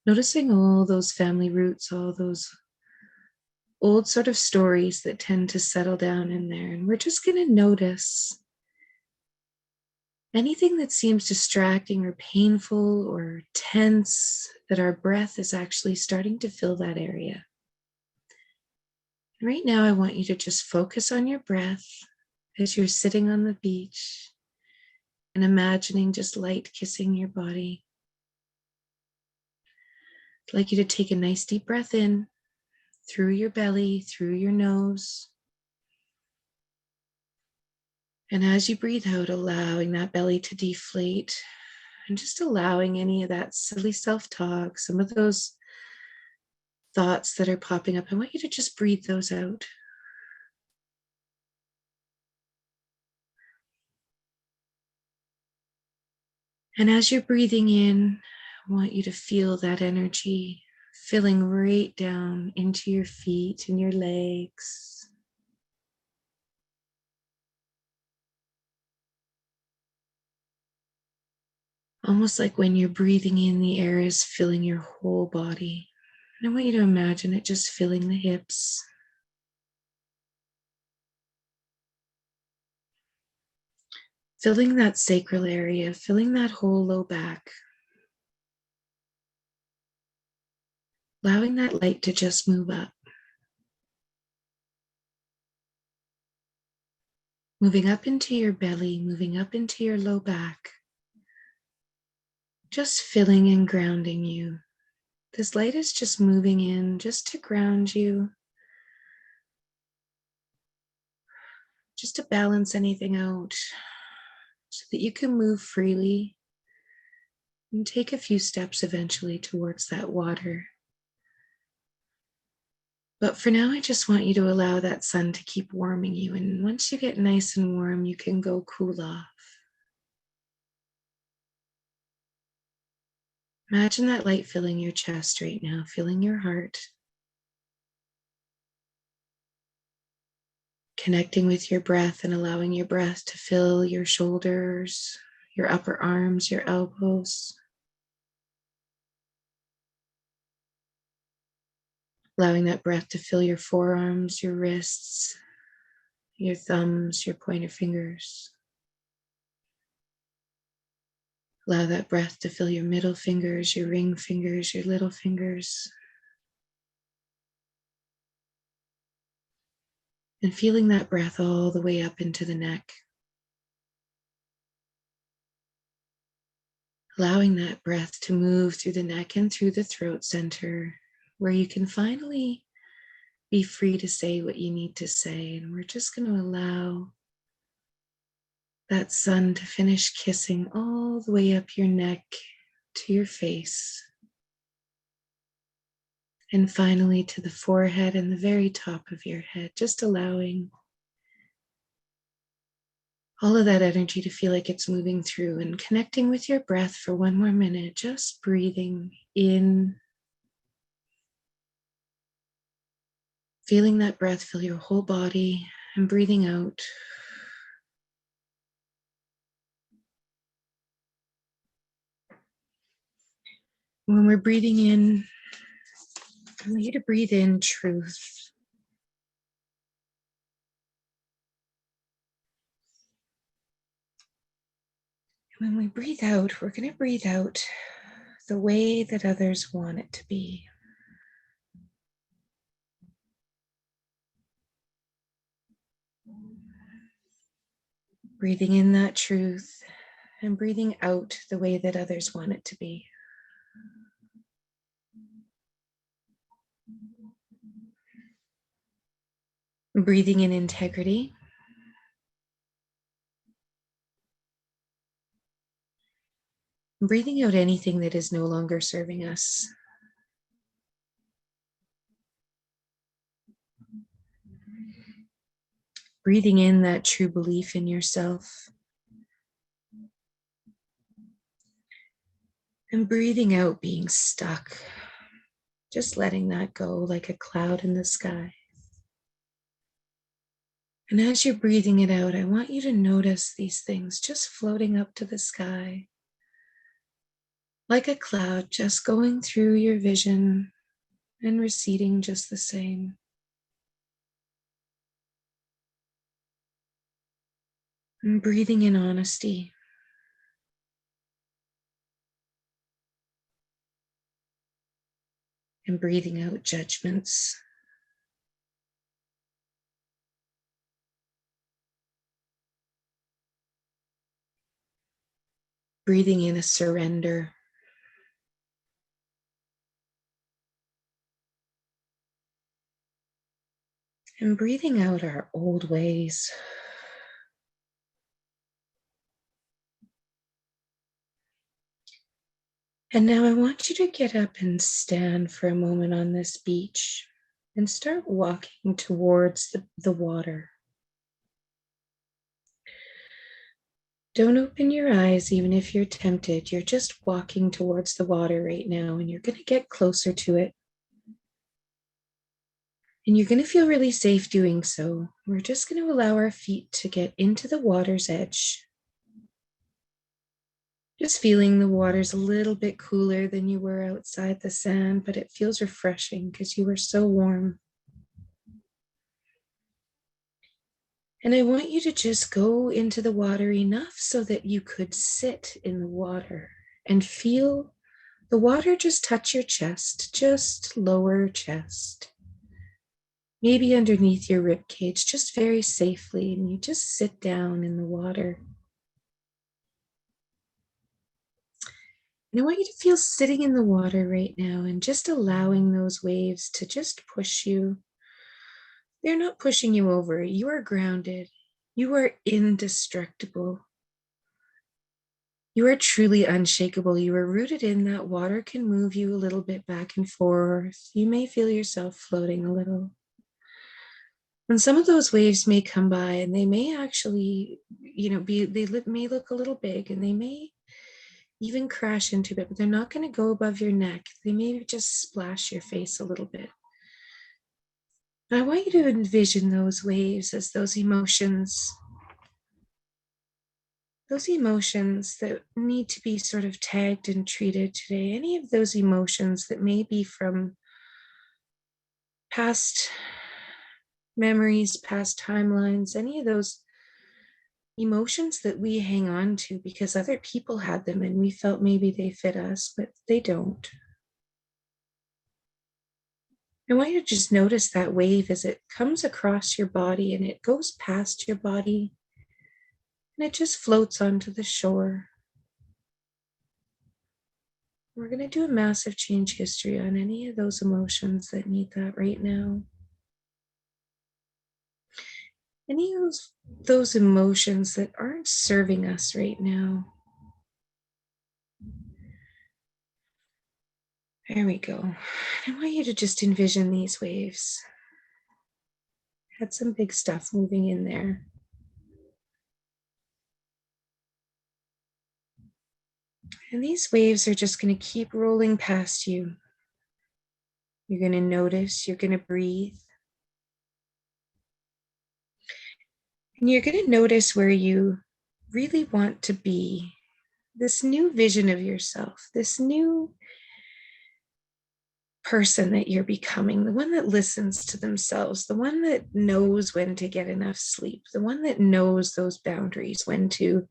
Noticing all those family roots, all those old sort of stories that tend to settle down in there. And we're just going to notice anything that seems distracting or painful or tense, that our breath is actually starting to fill that area. Right now, I want you to just focus on your breath as you're sitting on the beach and imagining just light kissing your body. I'd like you to take a nice deep breath in through your belly, through your nose. And as you breathe out, allowing that belly to deflate and just allowing any of that silly self-talk, some of those thoughts that are popping up, I want you to just breathe those out. And as you're breathing in, I want you to feel that energy filling right down into your feet and your legs. Almost like when you're breathing in, the air is filling your whole body. And I want you to imagine it just filling the hips, filling that sacral area, filling that whole low back, allowing that light to just move up, moving up into your belly, moving up into your low back, just filling and grounding you. This light is just moving in just to ground you, just to balance anything out so that you can move freely and take a few steps eventually towards that water. But for now, I just want you to allow that sun to keep warming you. And once you get nice and warm, you can go cool off. Imagine that light filling your chest right now, filling your heart, connecting with your breath and allowing your breath to fill your shoulders, your upper arms, your elbows. Allowing that breath to fill your forearms, your wrists, your thumbs, your pointer fingers. Allow that breath to fill your middle fingers, your ring fingers, your little fingers. And feeling that breath all the way up into the neck. Allowing that breath to move through the neck and through the throat center, where you can finally be free to say what you need to say. And we're just going to allow that sun to finish kissing all the way up your neck to your face. And finally to the forehead and the very top of your head, just allowing all of that energy to feel like it's moving through and connecting with your breath for one more minute, just breathing in, feeling that breath fill your whole body and breathing out. When we're breathing in, I want you to breathe in truth. When we breathe out, we're going to breathe out the way that others want it to be. Breathing in that truth and breathing out the way that others want it to be. Breathing in integrity. Breathing out anything that is no longer serving us. Breathing in that true belief in yourself. And breathing out being stuck. Just letting that go like a cloud in the sky. And as you're breathing it out, I want you to notice these things just floating up to the sky. Like a cloud just going through your vision and receding just the same. And breathing in honesty. And breathing out judgments. Breathing in a surrender. And breathing out our old ways. And now I want you to get up and stand for a moment on this beach and start walking towards the water. Don't open your eyes, even if you're tempted. You're just walking towards the water right now, and you're going to get closer to it. And you're going to feel really safe doing so. We're just going to allow our feet to get into the water's edge. Just feeling the water's a little bit cooler than you were outside the sand, but it feels refreshing because you were so warm. And I want you to just go into the water enough so that you could sit in the water and feel the water just touch your chest, just lower chest. Maybe underneath your rib cage, just very safely, and you just sit down in the water. And I want you to feel sitting in the water right now and just allowing those waves to just push you. They're not pushing you over. You are grounded. You are indestructible. You are truly unshakable. You are rooted in that water can move you a little bit back and forth. You may feel yourself floating a little. And some of those waves may come by and they may actually, may look a little big and they may even crash into it, but they're not going to go above your neck. They may just splash your face a little bit. I want you to envision those waves as those emotions that need to be sort of tagged and treated today. Any of those emotions that may be from past memories, past timelines, any of those emotions that we hang on to because other people had them and we felt maybe they fit us, but they don't. I want you to just notice that wave as it comes across your body and it goes past your body and it just floats onto the shore. We're going to do a massive change history on any of those emotions that need that right now. Any of those emotions that aren't serving us right now. There we go. I want you to just envision these waves. Had some big stuff moving in there. And these waves are just going to keep rolling past you. You're going to notice, you're going to breathe. And you're going to notice where you really want to be. This new vision of yourself, this new person that you're becoming, the one that listens to themselves, the one that knows when to get enough sleep, the one that knows those boundaries, when to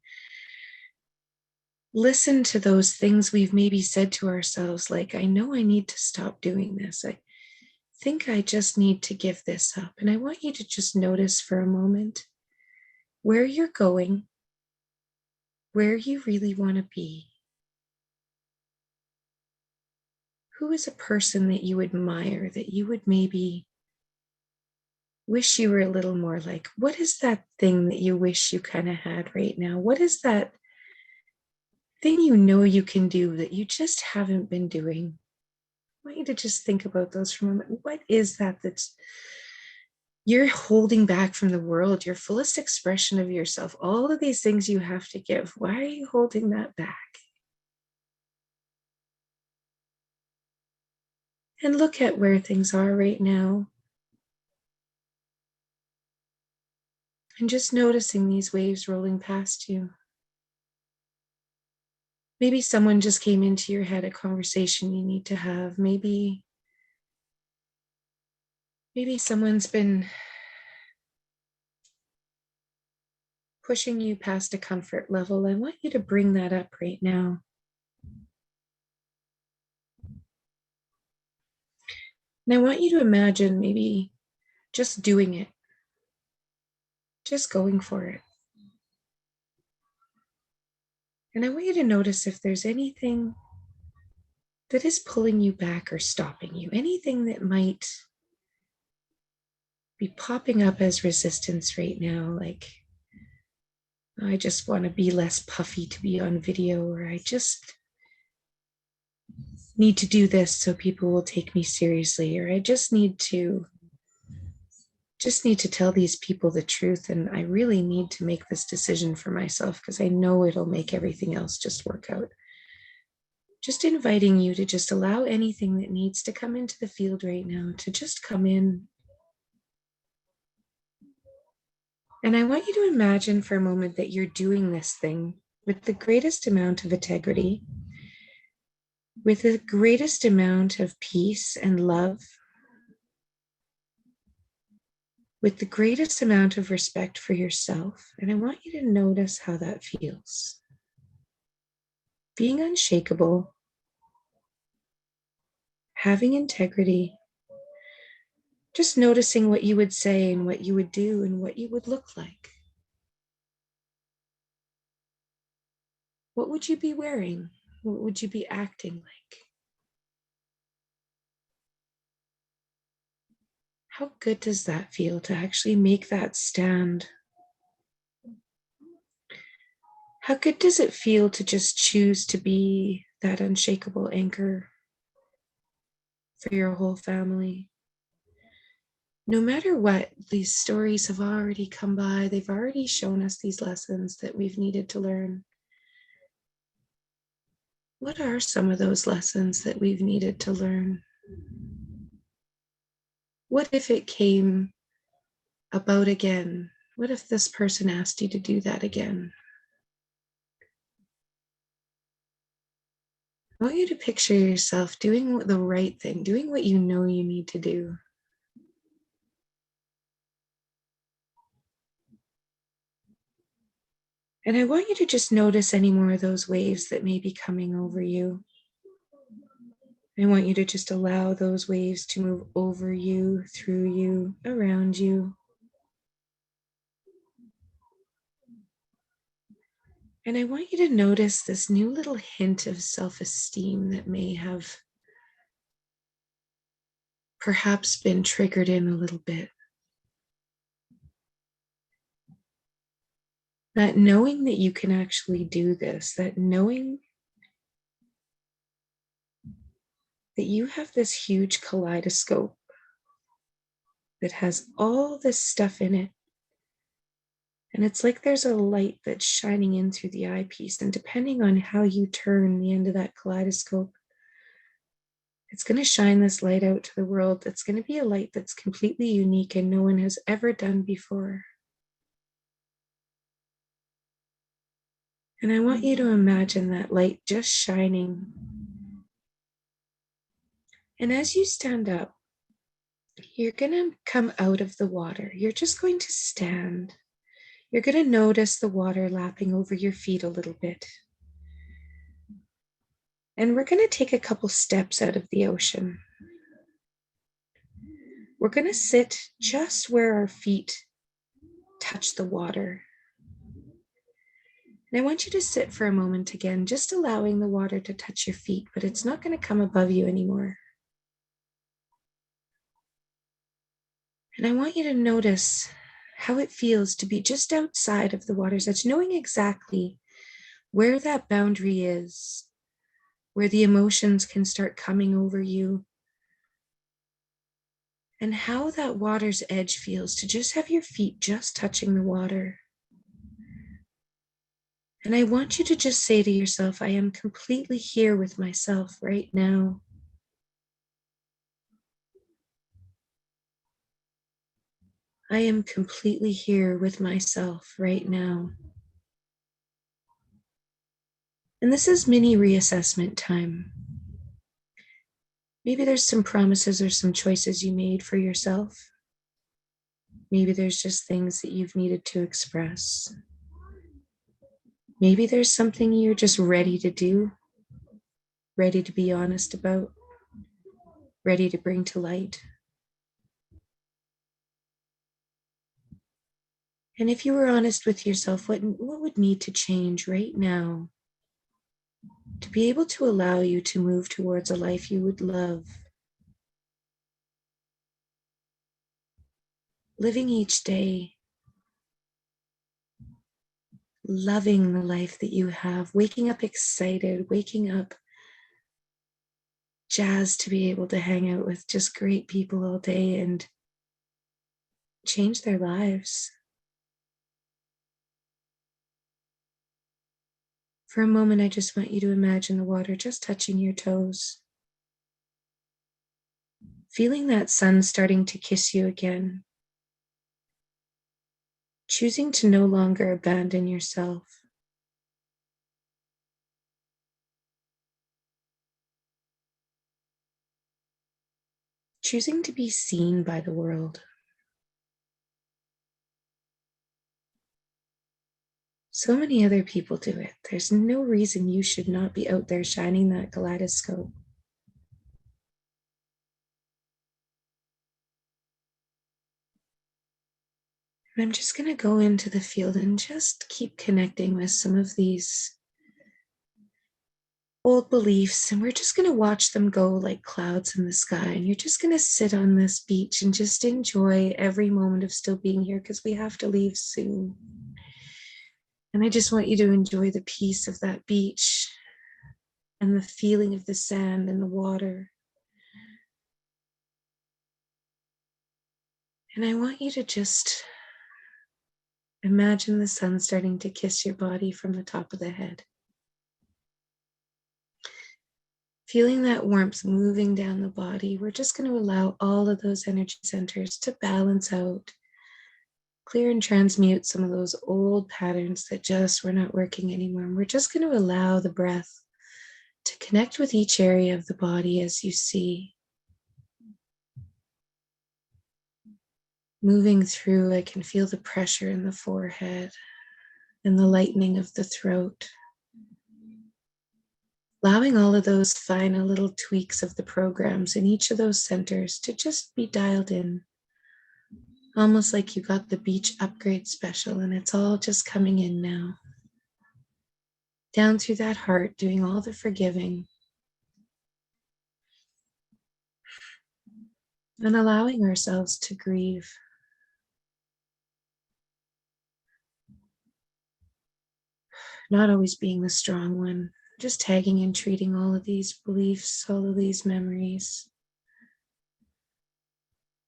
listen to those things we've maybe said to ourselves, like, I know I need to stop doing this. I think I just need to give this up. And I want you to just notice for a moment where you're going, where you really want to be. Who is a person that you admire, that you would maybe wish you were a little more like? What is that thing that you wish you kind of had right now? What is that thing you know you can do that you just haven't been doing? I want you to just think about those for a moment. What is that that's you're holding back from the world, your fullest expression of yourself, all of these things you have to give? Why are you holding that back? And look at where things are right now. And just noticing these waves rolling past you. Maybe someone just came into your head, a conversation you need to have. Maybe someone's been pushing you past a comfort level. I want you to bring that up right now. And I want you to imagine maybe just doing it, just going for it. And I want you to notice if there's anything that is pulling you back or stopping you, anything that might be popping up as resistance right now, like, I just want to be less puffy to be on video, or I just need to do this so people will take me seriously, or I just need to just need to tell these people the truth, and I really need to make this decision for myself because I know it'll make everything else just work out. Just inviting you to just allow anything that needs to come into the field right now to just come in. And I want you to imagine for a moment that you're doing this thing with the greatest amount of integrity, with the greatest amount of peace and love, with the greatest amount of respect for yourself. And I want you to notice how that feels. Being unshakable, having integrity, just noticing what you would say and what you would do and what you would look like. What would you be wearing? What would you be acting like? How good does that feel to actually make that stand? How good does it feel to just choose to be that unshakable anchor for your whole family? No matter what, these stories have already come by. They've already shown us these lessons that we've needed to learn. What are some of those lessons that we've needed to learn? What if it came about again? What if this person asked you to do that again? I want you to picture yourself doing the right thing, doing what you know you need to do. And I want you to just notice any more of those waves that may be coming over you. I want you to just allow those waves to move over you, through you, around you. And I want you to notice this new little hint of self-esteem that may have perhaps been triggered in a little bit. That knowing that you can actually do this, that knowing that you have this huge kaleidoscope that has all this stuff in it. And it's like there's a light that's shining in through the eyepiece. And depending on how you turn the end of that kaleidoscope, it's going to shine this light out to the world. That's going to be a light that's completely unique and no one has ever done before. And I want you to imagine that light just shining. And as you stand up, you're going to come out of the water. You're just going to stand. You're going to notice the water lapping over your feet a little bit. And we're going to take a couple steps out of the ocean. We're going to sit just where our feet touch the water. And I want you to sit for a moment again, just allowing the water to touch your feet, but it's not going to come above you anymore. And I want you to notice how it feels to be just outside of the water's edge, knowing exactly where that boundary is, where the emotions can start coming over you, and how that water's edge feels to just have your feet just touching the water. And I want you to just say to yourself, I am completely here with myself right now. I am completely here with myself right now. And this is mini reassessment time. Maybe there's some promises or some choices you made for yourself. Maybe there's just things that you've needed to express. Maybe there's something you're just ready to do, ready to be honest about, ready to bring to light. And if you were honest with yourself, what would need to change right now to be able to allow you to move towards a life you would love? Living each day, loving the life that you have, waking up excited, waking up jazzed to be able to hang out with just great people all day and change their lives. For a moment, I just want you to imagine the water just touching your toes. Feeling that sun starting to kiss you again. Choosing to no longer abandon yourself. Choosing to be seen by the world. So many other people do it. There's no reason you should not be out there shining that kaleidoscope. And I'm just going to go into the field and just keep connecting with some of these old beliefs, and we're just going to watch them go like clouds in the sky. And you're just going to sit on this beach and just enjoy every moment of still being here, because we have to leave soon. And I just want you to enjoy the peace of that beach and the feeling of the sand and the water. And I want you to just imagine the sun starting to kiss your body from the top of the head. Feeling that warmth moving down the body, we're just going to allow all of those energy centers to balance out, clear and transmute some of those old patterns that just were not working anymore. And we're just going to allow the breath to connect with each area of the body as you see. Moving through, I can feel the pressure in the forehead and the lightening of the throat. Allowing all of those final little tweaks of the programs in each of those centers to just be dialed in. Almost like you got the beach upgrade special and it's all just coming in now. Down through that heart, doing all the forgiving. And allowing ourselves to grieve. Not always being the strong one. Just tagging and treating all of these beliefs, all of these memories.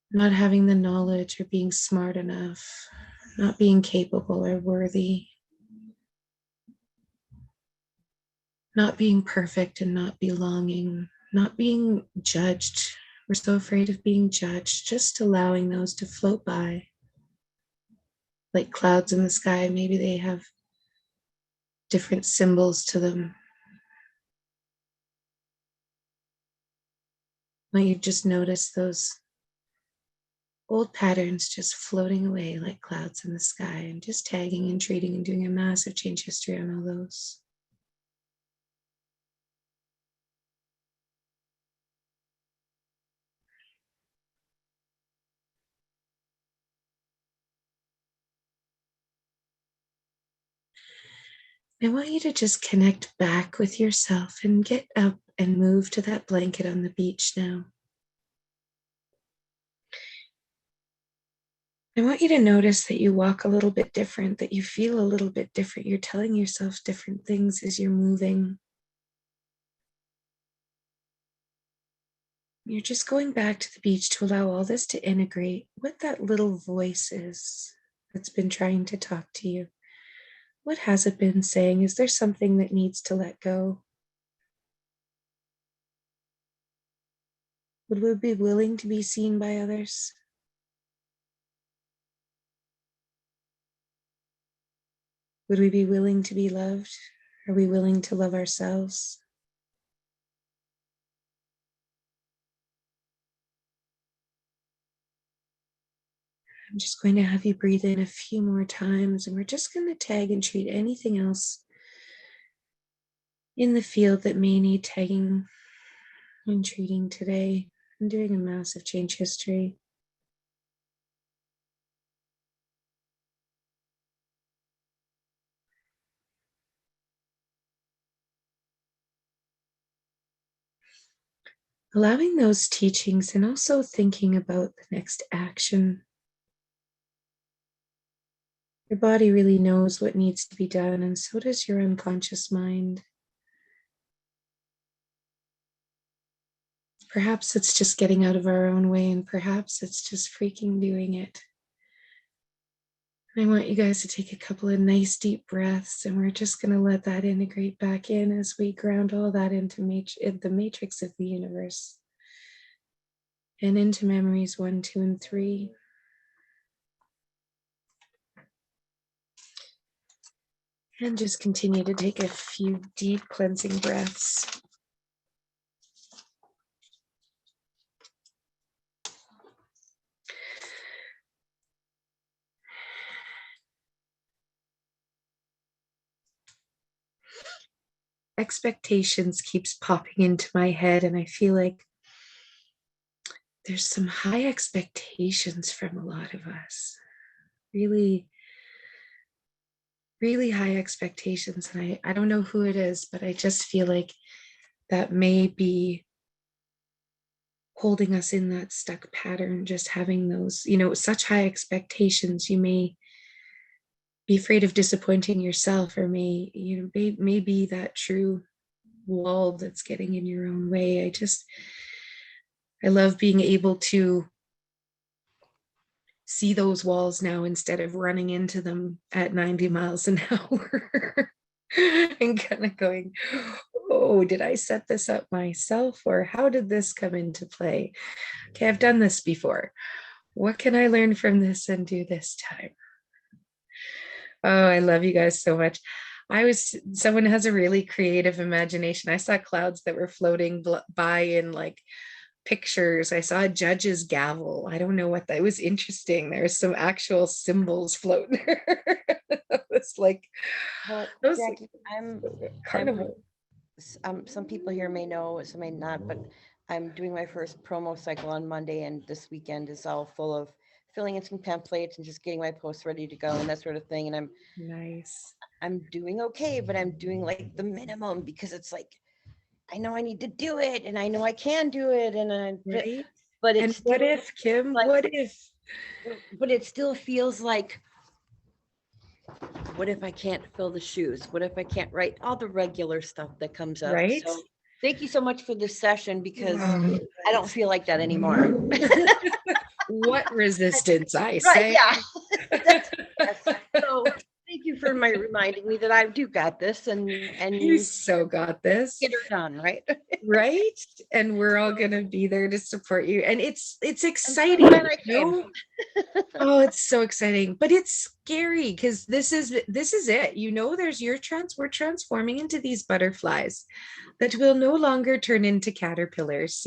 Not having the knowledge or being smart enough. Not being capable or worthy. Not being perfect and not belonging. Not being judged. We're so afraid of being judged. Just allowing those to float by. Like clouds in the sky. Maybe they have different symbols to them. Might you just notice those old patterns just floating away like clouds in the sky, and just tagging and treating and doing a massive change history on all those. I want you to just connect back with yourself and get up and move to that blanket on the beach now. I want you to notice that you walk a little bit different, that you feel a little bit different. You're telling yourself different things as you're moving. You're just going back to the beach to allow all this to integrate what that little voice is that's been trying to talk to you. What has it been saying? Is there something that needs to let go? Would we be willing to be seen by others? Would we be willing to be loved? Are we willing to love ourselves? I'm just going to have you breathe in a few more times, and we're just going to tag and treat anything else in the field that may need tagging and treating today. I'm doing a massive change history. Allowing those teachings and also thinking about the next action. Your body really knows what needs to be done, and so does your unconscious mind. Perhaps it's just getting out of our own way, and perhaps it's just freaking doing it. I want you guys to take a couple of nice deep breaths, and we're just going to let that integrate back in as we ground all that into the matrix of the universe and into memories 1, 2, and 3. And just continue to take a few deep cleansing breaths. Expectations keeps popping into my head, and I feel like there's some high expectations from a lot of us. Really, really high expectations. And I don't know who it is, but I just feel like that may be holding us in that stuck pattern, just having those, such high expectations. You may be afraid of disappointing yourself, or may be that true wall that's getting in your own way. I love being able to see those walls now instead of running into them at 90 miles an hour and kind of going, oh, did I set this up myself, or how did this come into play? Okay, I've done this before. What can I learn from this and do this time? Oh, I love you guys so much. Someone has a really creative imagination. I saw clouds that were floating by in like pictures. I saw a judge's gavel. I don't know what that was. Interesting. There's some actual symbols floating. It's like, Well, those Jackie, I'm carnival. some people here may know, some may not, but I'm doing my first promo cycle on Monday, and this weekend is all full of filling in some templates and just getting my posts ready to go and that sort of thing. And Nice. I'm doing okay, but I'm doing like the minimum, because it's like, I know I need to do it, and I know I can do it, Right. but And it's what still if, Kim? like, What if? but it still feels like, what if I can't fill the shoes? What if I can't write all the regular stuff that comes up? Right. So thank you so much for this session, because Oh, I don't feel like that anymore. what resistance, I Right, say. yeah. So thank you for reminding me that I do got this, and You so got this. get her done, right? Right. And we're all going to be there to support you. And it's I'm so exciting. glad I came. Oh, it's so exciting, but it's scary because this is it. We're transforming into these butterflies that will no longer turn into caterpillars,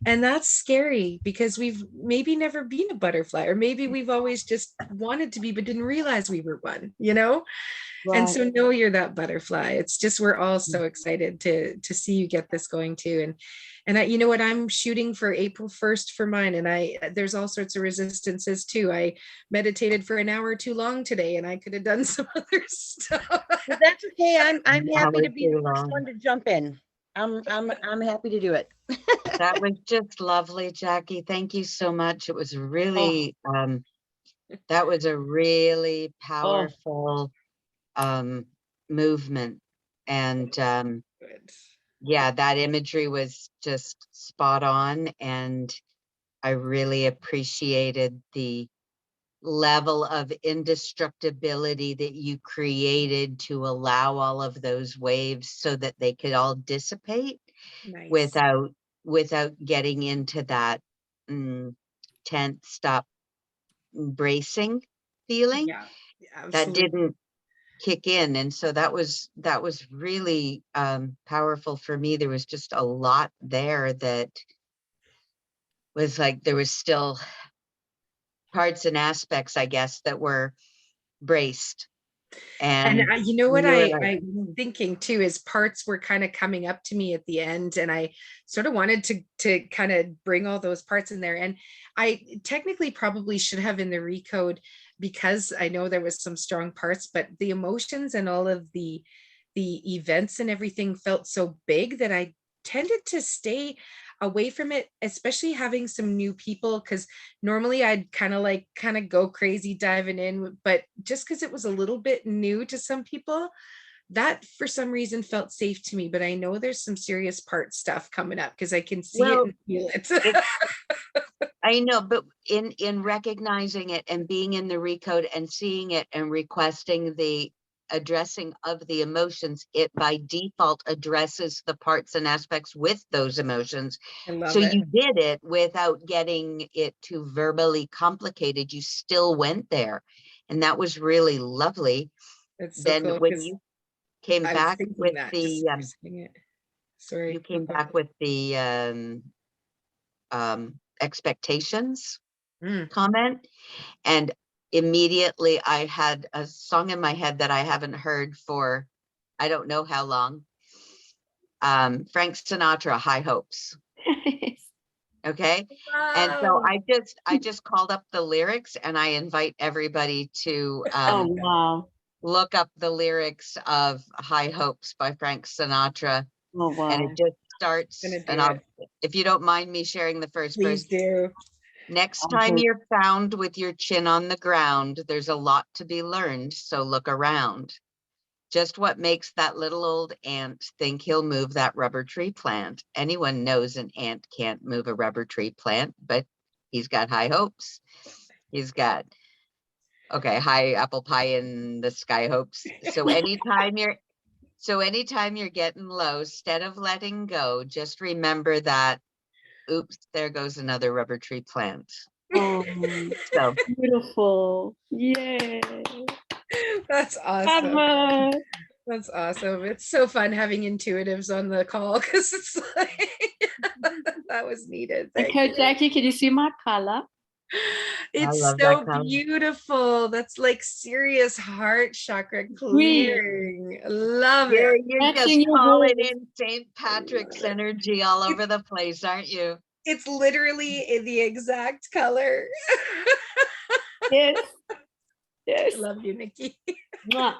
and that's scary because we've maybe never been a butterfly, or maybe we've always just wanted to be but didn't realize we were one. And so know you're that butterfly. It's just, we're all so excited to see you get this going too. And you know what, I'm shooting for April 1st for mine. And there's all sorts of resistances too. I meditated for an hour too long today, and I could have done some other stuff. Well, that's okay. I'm happy to be the Too first long. one to jump in. I'm happy to do it. That was just lovely, Jackie. Thank you so much. It was really, that was a really powerful movement. And Good. yeah, that imagery was just spot on. And I really appreciated the level of indestructibility that you created to allow all of those waves so that they could all dissipate Nice. without getting into that tense, stop bracing feeling. Yeah, that absolutely. didn't kick in. And so that was really powerful for me. There was just a lot there that was like, there was still parts and aspects, I guess, that were braced. And you know what you were I'm thinking too is parts were kind of coming up to me at the end, and I sort of wanted to kind of bring all those parts in there. And I technically probably should have in the recode, because I know there was some strong parts, but the emotions and all of the events and everything felt so big that I tended to stay away from it, especially having some new people, because normally I'd kind of go crazy diving in, but just because it was a little bit new to some people, that for some reason felt safe to me. But I know there's some serious part stuff coming up because I can see it and feel it. I know, but in recognizing it and being in the recode and seeing it and requesting the addressing of the emotions, it by default addresses the parts and aspects with those emotions. I love So it. you did it without getting it too verbally complicated. You still went there. And that was really lovely. It's so Then cool when because you came I was back thinking with that just the saying it. Sorry. you came back with the expectations Mm. comment, and immediately I had a song in my head that I haven't heard for I don't know how long. Frank Sinatra, High Hopes. Okay. And so Wow. I just called up the lyrics, and I invite everybody to Oh, wow. look up the lyrics of High Hopes by Frank Sinatra. Oh, And wow. it just starts, Gonna and do it. if you don't mind me sharing the first verse. Please do. Next I time heard- you're found with your chin on the ground, there's a lot to be learned, so look around. Just what makes that little old ant think he'll move that rubber tree plant? Anyone knows an ant can't move a rubber tree plant, but he's got high hopes. He's got, okay, high apple pie in the sky hopes. So anytime you're getting low, instead of letting go, just remember that, oops, there goes another rubber tree plant. Oh, So beautiful. Yay. That's awesome. Bravo. That's awesome. It's so fun having intuitives on the call because it's like that was needed. Thank Okay, you. Jackie, can you see my color? It's love so that color. beautiful. That's like serious heart chakra Green. clearing. Love You're, it. you're just Matching your calling voice. in St. Patrick's energy all over the place, aren't you? It's literally in the exact color. Yes. I Yes. love you, Nikki. Mwah.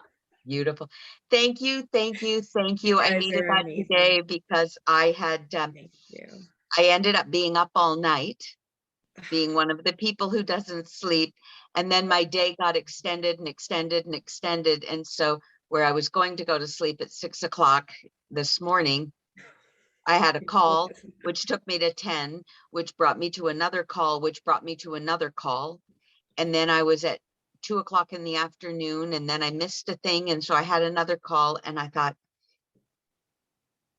Beautiful. Thank you, thank you, thank you. You I guys needed are that amazing. today because I had, Thank you. I ended up being up all night, being one of the people who doesn't sleep. And then my day got extended and extended and extended. And so where I was going to go to sleep at 6 o'clock this morning, I had a call, which took me to 10, which brought me to another call, which brought me to another call. And then I was at 2 o'clock in the afternoon, and then I missed a thing. And so I had another call, and I thought,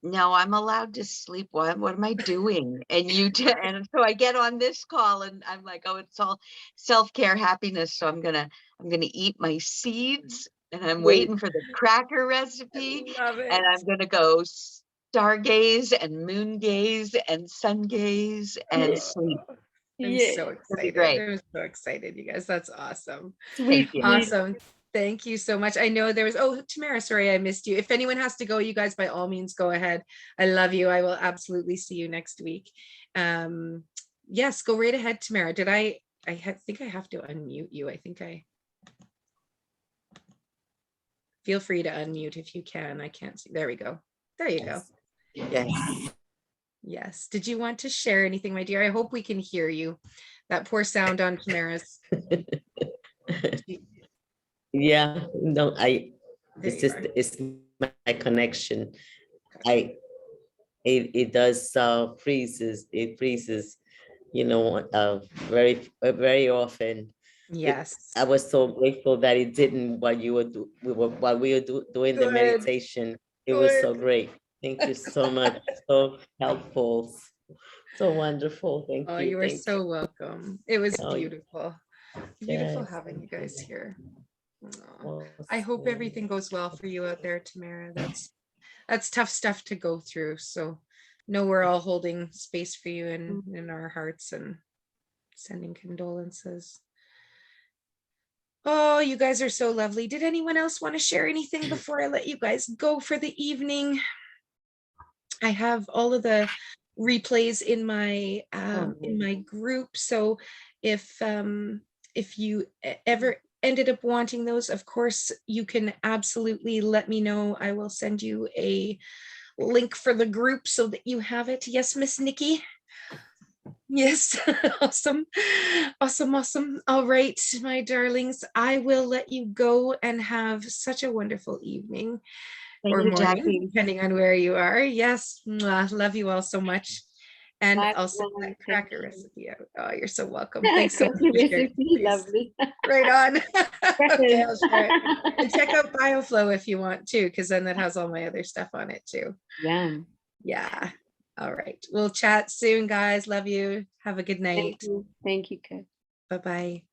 no, I'm allowed to sleep. What am I doing? And and so I get on this call, and I'm like, oh, it's all self-care happiness. So I'm gonna eat my seeds, and I'm waiting for the cracker recipe, I love it. and I'm gonna go stargaze and moon gaze and sun gaze and sleep. I'm Yeah. so excited. great. I'm so excited, you guys. That's awesome. Sweet. you. Awesome. Thank you so much. I know there was, oh, Tamara, sorry, I missed you. If anyone has to go, you guys, by all means, go ahead. I love you. I will absolutely see you next week. Yes, go right ahead, Tamara. Did I think I have to unmute you. I think feel free to unmute if you can. I can't see. There we go. There you go. Yes. Yes. Did you want to share anything, my dear? I hope we can hear you. That poor sound on Tamara's. Yeah, no, There it's you just, are. it's my connection. It does freezes, it freezes, very often. Yes. I was so grateful that it didn't while we were doing the Good. meditation. It was so Good. great. Thank you so much. So helpful. So wonderful. Thank Oh, you. you are Thank so welcome. It was Oh, beautiful. Beautiful yes, having you thank guys here. Aw. you. I hope everything goes well for you out there, Tamara. That's tough stuff to go through. So know we're all holding space for you in our hearts and sending condolences. Oh, you guys are so lovely. Did anyone else want to share anything before I let you guys go for the evening? I have all of the replays in my group. So if you ever ended up wanting those, of course, you can absolutely let me know. I will send you a link for the group so that you have it. Yes, Miss Nikki. Yes, awesome. Awesome. All right, my darlings, I will let you go and have such a wonderful evening Thank or you, morning, Jackie. depending on where you are. Yes, mwah, love you all so much. And Nice I'll send one, that thank cracker you. recipe out. Oh, you're so welcome. Thanks so much Cookie for sharing, recipe, please. lovely. Right on. Okay, I'll share it. And Precious. check out BioFlow if you want to, because then that has all my other stuff on it too. Yum. Yeah. All right. We'll chat soon, guys. Love you. Have a good Thank night. you. Thank you, Kurt. Bye-bye.